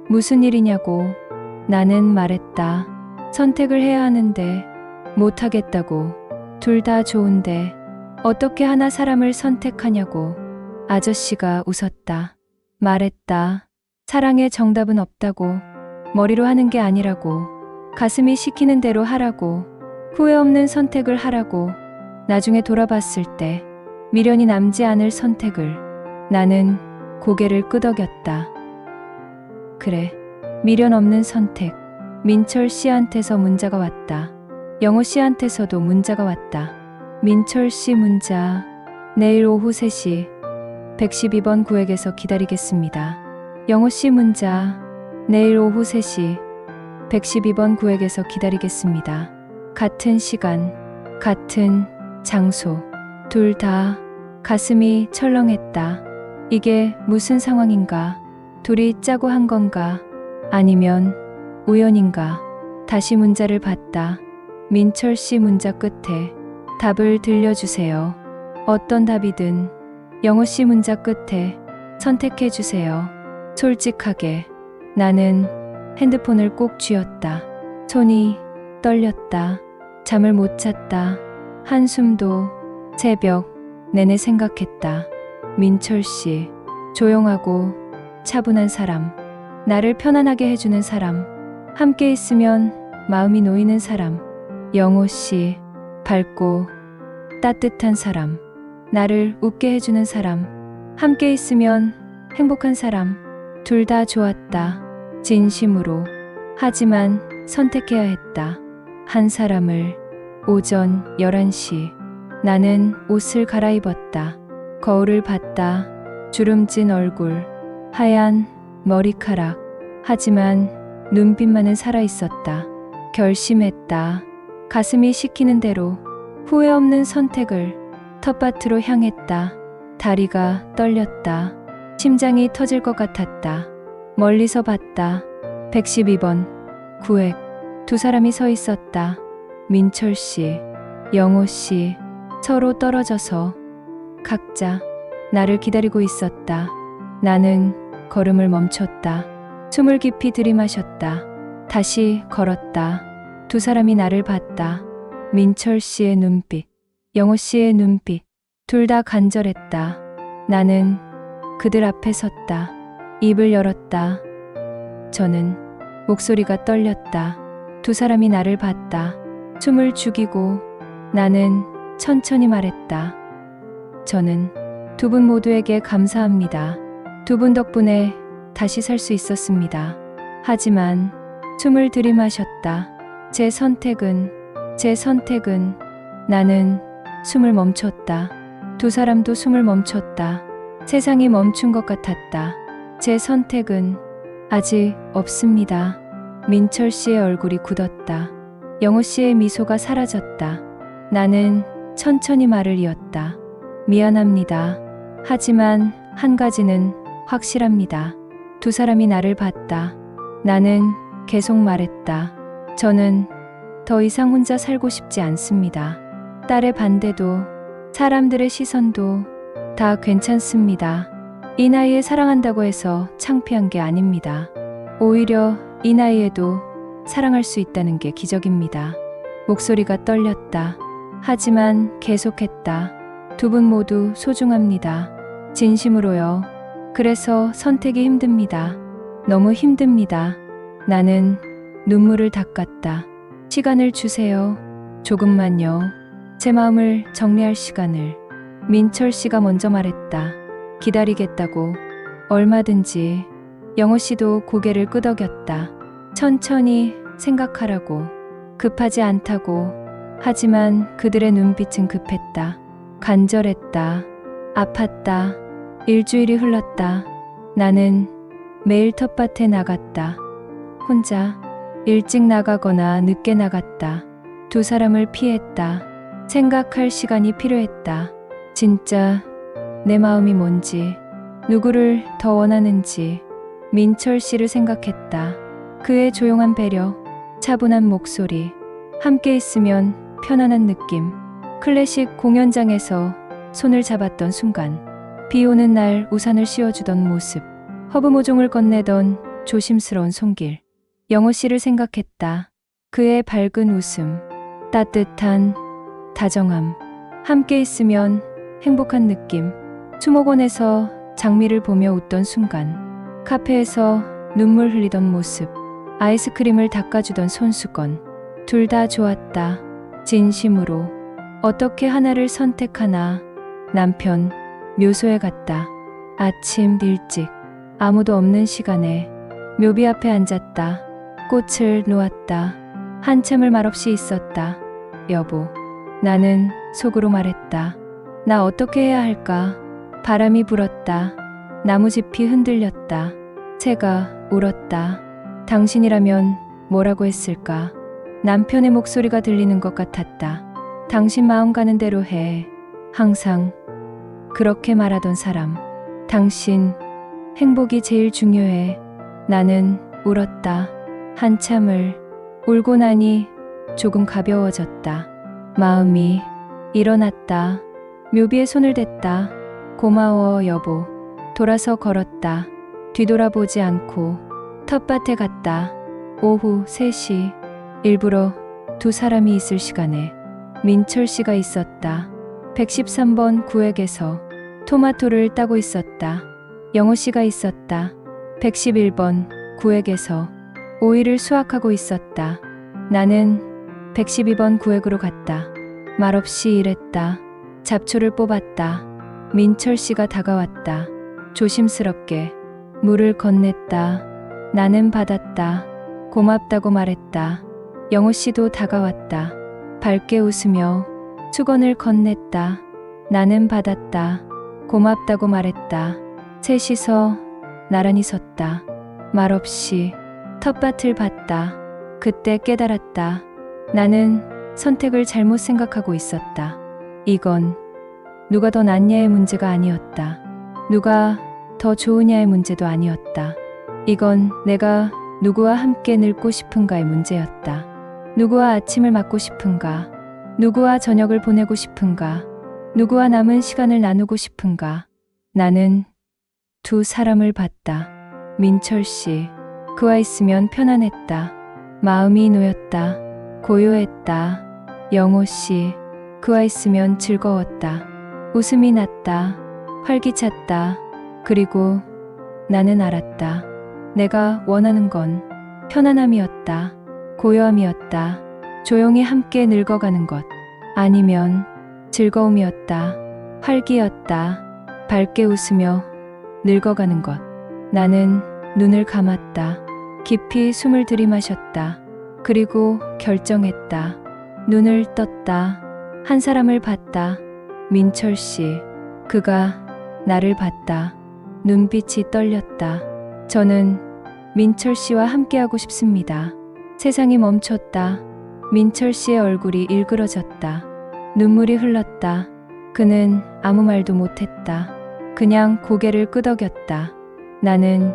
무슨 일이냐고. 나는 말했다. 선택을 해야 하는데 못하겠다고. 둘 다 좋은데 어떻게 하나 사람을 선택하냐고. 아저씨가 웃었다. 말했다. 사랑에 정답은 없다고. 머리로 하는 게 아니라고. 가슴이 시키는 대로 하라고. 후회 없는 선택을 하라고. 나중에 돌아봤을 때 미련이 남지 않을 선택을. 나는 고개를 끄덕였다. 그래, 미련 없는 선택. 민철 씨한테서 문자가 왔다. 영호 씨한테서도 문자가 왔다. 민철 씨 문자. 내일 오후 3시 112번 구획에서 기다리겠습니다. 영호 씨 문자. 내일 오후 3시 112번 구획에서 기다리겠습니다. 같은 시간, 같은 장소. 둘 다 가슴이 철렁했다. 이게 무슨 상황인가? 둘이 짜고 한 건가? 아니면 우연인가? 다시 문자를 봤다. 민철 씨 문자 끝에 답을 들려주세요. 어떤 답이든. 영호 씨 문자 끝에 선택해 주세요. 솔직하게. 나는 핸드폰을 꼭 쥐었다. 손이 떨렸다. 잠을 못 잤다. 한숨도 새벽 내내 생각했다. 민철 씨, 조용하고 차분한 사람. 나를 편안하게 해주는 사람. 함께 있으면 마음이 놓이는 사람. 영호 씨, 밝고 따뜻한 사람. 나를 웃게 해주는 사람. 함께 있으면 행복한 사람. 둘 다 좋았다. 진심으로. 하지만 선택해야 했다. 한 사람을. 오전 11시. 나는 옷을 갈아입었다. 거울을 봤다. 주름진 얼굴. 하얀 머리카락. 하지만 눈빛만은 살아있었다. 결심했다. 가슴이 시키는 대로 후회 없는 선택을 텃밭으로 향했다. 다리가 떨렸다. 심장이 터질 것 같았다. 멀리서 봤다. 112번 구획. 두 사람이 서 있었다. 민철 씨, 영호 씨. 서로 떨어져서 각자 나를 기다리고 있었다. 나는 걸음을 멈췄다. 숨을 깊이 들이마셨다. 다시 걸었다. 두 사람이 나를 봤다. 민철 씨의 눈빛, 영호 씨의 눈빛. 둘 다 간절했다. 나는 그들 앞에 섰다. 입을 열었다. 저는 목소리가 떨렸다. 두 사람이 나를 봤다. 숨을 죽이고 나는 천천히 말했다. 저는 두 분 모두에게 감사합니다. 두 분 덕분에 다시 살 수 있었습니다. 하지만 숨을 들이마셨다. 제 선택은 나는 숨을 멈췄다. 두 사람도 숨을 멈췄다. 세상이 멈춘 것 같았다. 제 선택은 아직 없습니다. 민철 씨의 얼굴이 굳었다. 영호 씨의 미소가 사라졌다. 나는 천천히 말을 이었다. 미안합니다. 하지만 한 가지는 확실합니다. 두 사람이 나를 봤다. 나는 계속 말했다. 저는 더 이상 혼자 살고 싶지 않습니다. 딸의 반대도, 사람들의 시선도 다 괜찮습니다. 이 나이에 사랑한다고 해서 창피한 게 아닙니다. 오히려 이 나이에도 사랑할 수 있다는 게 기적입니다. 목소리가 떨렸다. 하지만 계속했다. 두 분 모두 소중합니다. 진심으로요. 그래서 선택이 힘듭니다. 너무 힘듭니다. 나는 눈물을 닦았다. 시간을 주세요. 조금만요. 제 마음을 정리할 시간을. 민철 씨가 먼저 말했다. 기다리겠다고. 얼마든지. 영호 씨도 고개를 끄덕였다. 천천히 생각하라고. 급하지 않다고. 하지만 그들의 눈빛은 급했다. 간절했다. 아팠다. 일주일이 흘렀다. 나는 매일 텃밭에 나갔다. 혼자. 일찍 나가거나 늦게 나갔다. 두 사람을 피했다. 생각할 시간이 필요했다. 진짜 내 마음이 뭔지, 누구를 더 원하는지. 민철 씨를 생각했다. 그의 조용한 배려, 차분한 목소리, 함께 있으면 편안한 느낌. 클래식 공연장에서 손을 잡았던 순간, 비 오는 날 우산을 씌워주던 모습, 허브 모종을 건네던 조심스러운 손길. 영호 씨를 생각했다. 그의 밝은 웃음, 따뜻한 다정함, 함께 있으면 행복한 느낌. 수목원에서 장미를 보며 웃던 순간, 카페에서 눈물 흘리던 모습, 아이스크림을 닦아주던 손수건. 둘 다 좋았다. 진심으로. 어떻게 하나를 선택하나. 남편, 묘소에 갔다. 아침 일찍, 아무도 없는 시간에 묘비 앞에 앉았다. 꽃을 놓았다. 한참을 말없이 있었다. 여보, 나는 속으로 말했다. 나 어떻게 해야 할까? 바람이 불었다. 나무짚이 흔들렸다. 새가 울었다. 당신이라면 뭐라고 했을까? 남편의 목소리가 들리는 것 같았다. 당신 마음 가는 대로 해. 항상 그렇게 말하던 사람. 당신 행복이 제일 중요해. 나는 울었다. 한참을 울고 나니 조금 가벼워졌다. 마음이 일어났다. 묘비에 손을 댔다. 고마워 여보. 돌아서 걸었다. 뒤돌아보지 않고 텃밭에 갔다. 오후 3시. 일부러 두 사람이 있을 시간에 민철 씨가 있었다. 113번 구획에서 토마토를 따고 있었다. 영호 씨가 있었다. 111번 구획에서 오이를 수확하고 있었다. 나는 112번 구획으로 갔다. 말없이 일했다. 잡초를 뽑았다. 민철 씨가 다가왔다. 조심스럽게 물을 건넸다. 나는 받았다. 고맙다고 말했다. 영호 씨도 다가왔다. 밝게 웃으며 수건을 건넸다. 나는 받았다. 고맙다고 말했다. 셋이서 나란히 섰다. 말없이 텃밭을 봤다. 그때 깨달았다. 나는 선택을 잘못 생각하고 있었다. 이건 누가 더 낫냐의 문제가 아니었다. 누가 더 좋으냐의 문제도 아니었다. 이건 내가 누구와 함께 늙고 싶은가의 문제였다. 누구와 아침을 맞고 싶은가? 누구와 저녁을 보내고 싶은가? 누구와 남은 시간을 나누고 싶은가? 나는 두 사람을 봤다. 민철 씨. 그와 있으면 편안했다. 마음이 놓였다. 고요했다. 영호 씨. 그와 있으면 즐거웠다. 웃음이 났다. 활기찼다. 그리고 나는 알았다. 내가 원하는 건 편안함이었다. 고요함이었다. 조용히 함께 늙어가는 것. 아니면 즐거움이었다. 활기였다. 밝게 웃으며 늙어가는 것. 나는 눈을 감았다. 깊이 숨을 들이마셨다. 그리고 결정했다. 눈을 떴다. 한 사람을 봤다. 민철 씨. 그가 나를 봤다. 눈빛이 떨렸다. 저는 민철 씨와 함께하고 싶습니다. 세상이 멈췄다. 민철 씨의 얼굴이 일그러졌다. 눈물이 흘렀다. 그는 아무 말도 못했다. 그냥 고개를 끄덕였다. 나는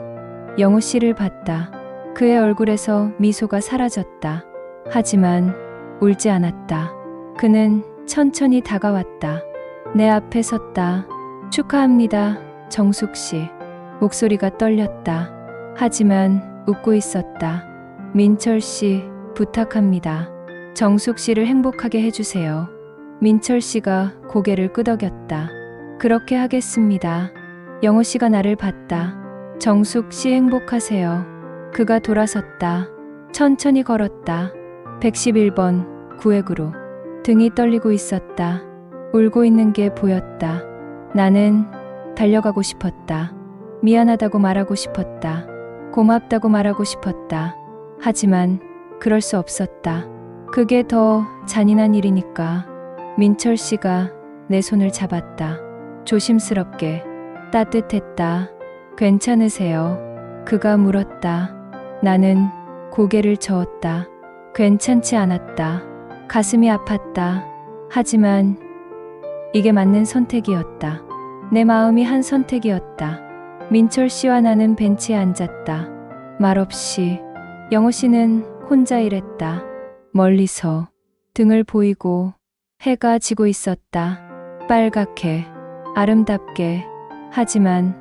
영호 씨를 봤다. 그의 얼굴에서 미소가 사라졌다. 하지만 울지 않았다. 그는 천천히 다가왔다. 내 앞에 섰다. 축하합니다, 정숙 씨. 목소리가 떨렸다. 하지만 웃고 있었다. 민철 씨, 부탁합니다. 정숙 씨를 행복하게 해주세요. 민철 씨가 고개를 끄덕였다. 그렇게 하겠습니다. 영호 씨가 나를 봤다. 정숙 씨 행복하세요. 그가 돌아섰다. 천천히 걸었다. 111번 구획으로. 등이 떨리고 있었다. 울고 있는 게 보였다. 나는 달려가고 싶었다. 미안하다고 말하고 싶었다. 고맙다고 말하고 싶었다. 하지만 그럴 수 없었다. 그게 더 잔인한 일이니까. 민철 씨가 내 손을 잡았다. 조심스럽게. 따뜻했다. 괜찮으세요? 그가 물었다. 나는 고개를 저었다. 괜찮지 않았다. 가슴이 아팠다. 하지만 이게 맞는 선택이었다. 내 마음이 한 선택이었다. 민철 씨와 나는 벤치에 앉았다. 말없이. 영호 씨는 혼자 일했다. 멀리서 등을 보이고 해가 지고 있었다. 빨갛게, 아름답게. 하지만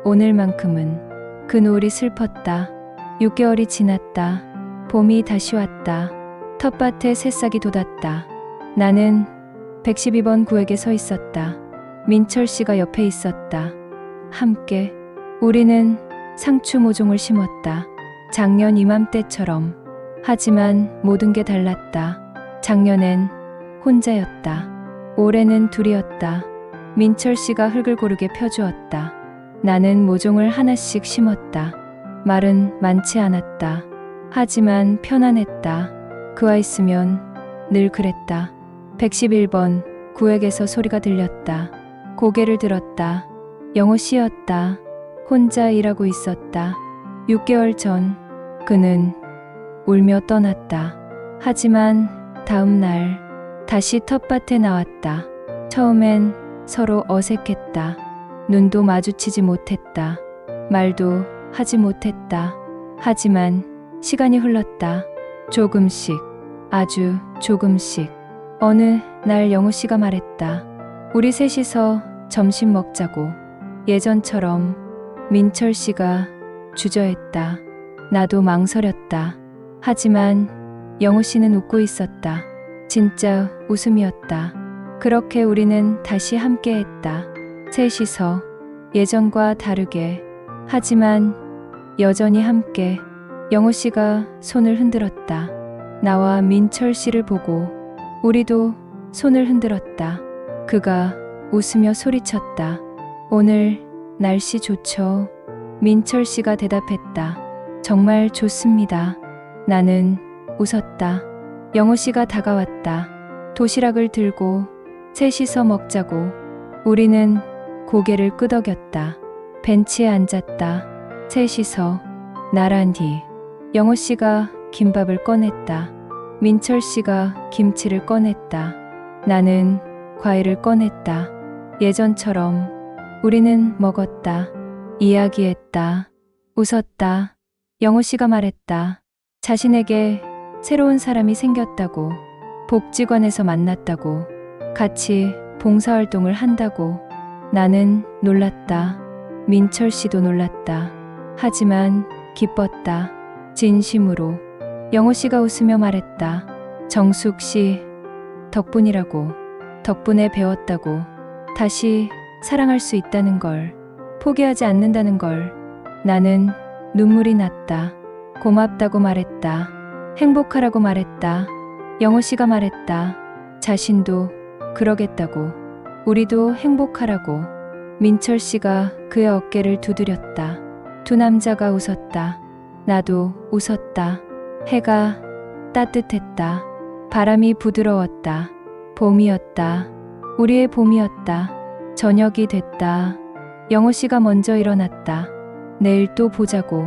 오늘만큼은 그 노을이 슬펐다. 6개월이 지났다. 봄이 다시 왔다. 텃밭에 새싹이 돋았다. 나는 112번 구획에 서 있었다. 민철 씨가 옆에 있었다. 함께 우리는 상추 모종을 심었다. 작년 이맘때처럼. 하지만 모든 게 달랐다. 작년엔 혼자였다. 올해는 둘이었다. 민철 씨가 흙을 고르게 펴주었다. 나는 모종을 하나씩 심었다. 말은 많지 않았다. 하지만 편안했다. 그와 있으면 늘 그랬다. 111번 구획에서 소리가 들렸다. 고개를 들었다. 영호 씨였다. 혼자 일하고 있었다. 6개월 전 그는 울며 떠났다. 하지만 다음 날 다시 텃밭에 나왔다. 처음엔 서로 어색했다. 눈도 마주치지 못했다. 말도 하지 못했다. 하지만 시간이 흘렀다. 조금씩, 아주 조금씩. 어느 날 영호 씨가 말했다. 우리 셋이서 점심 먹자고. 예전처럼. 민철 씨가 주저했다. 나도 망설였다. 하지만 영호 씨는 웃고 있었다. 진짜 웃음이었다. 그렇게 우리는 다시 함께했다. 셋이서 예전과 다르게. 하지만 여전히 함께. 영호 씨가 손을 흔들었다. 나와 민철 씨를 보고 우리도 손을 흔들었다. 그가 웃으며 소리쳤다. 오늘 날씨 좋죠? 민철 씨가 대답했다. 정말 좋습니다. 나는 웃었다. 영호 씨가 다가왔다. 도시락을 들고 셋이서 먹자고. 우리는 고개를 끄덕였다. 벤치에 앉았다. 셋이서. 나란히. 영호 씨가 김밥을 꺼냈다. 민철 씨가 김치를 꺼냈다. 나는 과일을 꺼냈다. 예전처럼 우리는 먹었다. 이야기했다. 웃었다. 영호 씨가 말했다. 자신에게 새로운 사람이 생겼다고, 복지관에서 만났다고, 같이 봉사활동을 한다고. 나는 놀랐다. 민철 씨도 놀랐다. 하지만 기뻤다. 진심으로. 영호 씨가 웃으며 말했다. 정숙 씨 덕분이라고. 덕분에 배웠다고. 다시 사랑할 수 있다는 걸, 포기하지 않는다는 걸. 나는 눈물이 났다. 고맙다고 말했다. 행복하라고 말했다. 영호 씨가 말했다. 자신도 그러겠다고. 우리도 행복하라고. 민철 씨가 그의 어깨를 두드렸다. 두 남자가 웃었다. 나도 웃었다. 해가 따뜻했다. 바람이 부드러웠다. 봄이었다. 우리의 봄이었다. 저녁이 됐다. 영호 씨가 먼저 일어났다. 내일 또 보자고.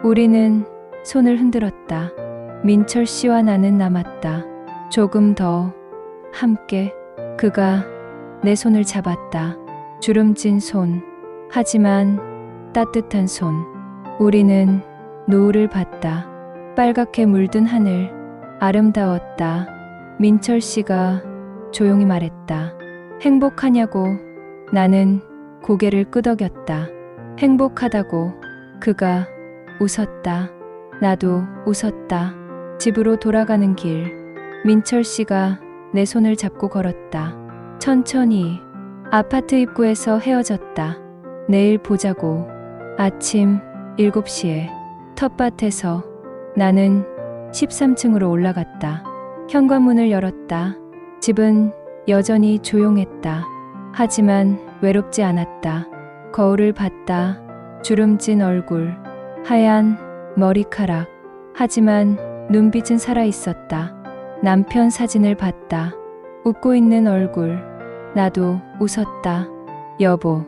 우리는 손을 흔들었다. 민철 씨와 나는 남았다. 조금 더 함께. 그가 내 손을 잡았다. 주름진 손. 하지만 따뜻한 손. 우리는 노을을 봤다. 빨갛게 물든 하늘. 아름다웠다. 민철 씨가 조용히 말했다. 행복하냐고. 나는 고개를 끄덕였다. 행복하다고. 그가 웃었다. 나도 웃었다. 집으로 돌아가는 길. 민철 씨가 내 손을 잡고 걸었다. 천천히. 아파트 입구에서 헤어졌다. 내일 보자고. 아침 7시에 텃밭에서. 나는 13층으로 올라갔다. 현관문을 열었다. 집은 여전히 조용했다. 하지만 외롭지 않았다. 거울을 봤다. 주름진 얼굴, 하얀 머리카락. 하지만 눈빛은 살아있었다. 남편 사진을 봤다. 웃고 있는 얼굴. 나도 웃었다. 여보,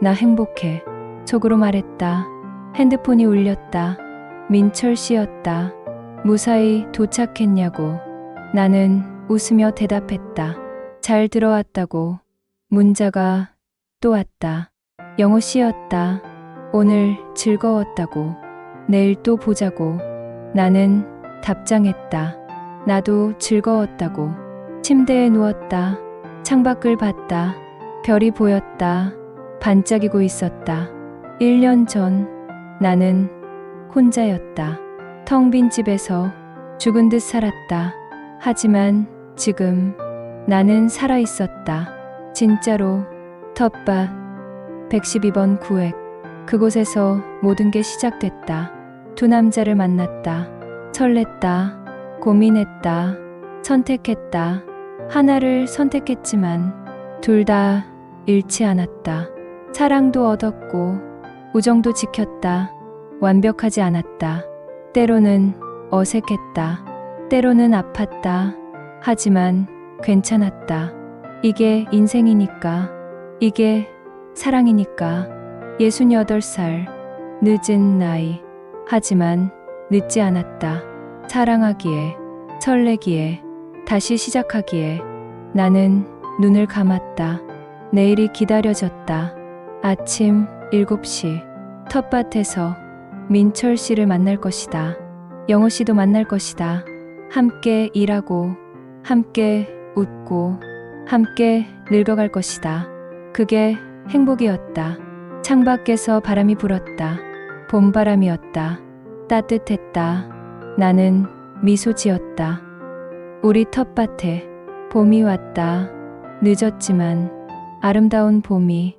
나 행복해. 속으로 말했다. 핸드폰이 울렸다. 민철 씨였다. 무사히 도착했냐고. 나는 웃으며 대답했다. 잘 들어왔다고. 문자가 또 왔다. 영호 씨였다. 오늘 즐거웠다고. 내일 또 보자고. 나는 답장했다. 나도 즐거웠다고. 침대에 누웠다. 창밖을 봤다. 별이 보였다. 반짝이고 있었다. 1년 전 나는 혼자였다. 텅 빈 집에서 죽은 듯 살았다. 하지만 지금 나는 살아있었다. 진짜로. 텃밭 112번 구획. 그곳에서 모든 게 시작됐다. 두 남자를 만났다. 설렜다. 고민했다. 선택했다. 하나를 선택했지만 둘 다 잃지 않았다. 사랑도 얻었고 우정도 지켰다. 완벽하지 않았다. 때로는 어색했다. 때로는 아팠다. 하지만 괜찮았다. 이게 인생이니까. 이게 사랑이니까. 68살. 늦은 나이. 하지만 늦지 않았다. 사랑하기에, 설레기에, 다시 시작하기에. 나는 눈을 감았다. 내일이 기다려졌다. 아침 7시. 텃밭에서 민철 씨를 만날 것이다. 영호 씨도 만날 것이다. 함께 일하고, 함께 웃고, 함께 늙어갈 것이다. 그게 행복이었다. 창밖에서 바람이 불었다. 봄바람이었다. 따뜻했다. 나는 미소 지었다. 우리 텃밭에 봄이 왔다. 늦었지만 아름다운 봄이.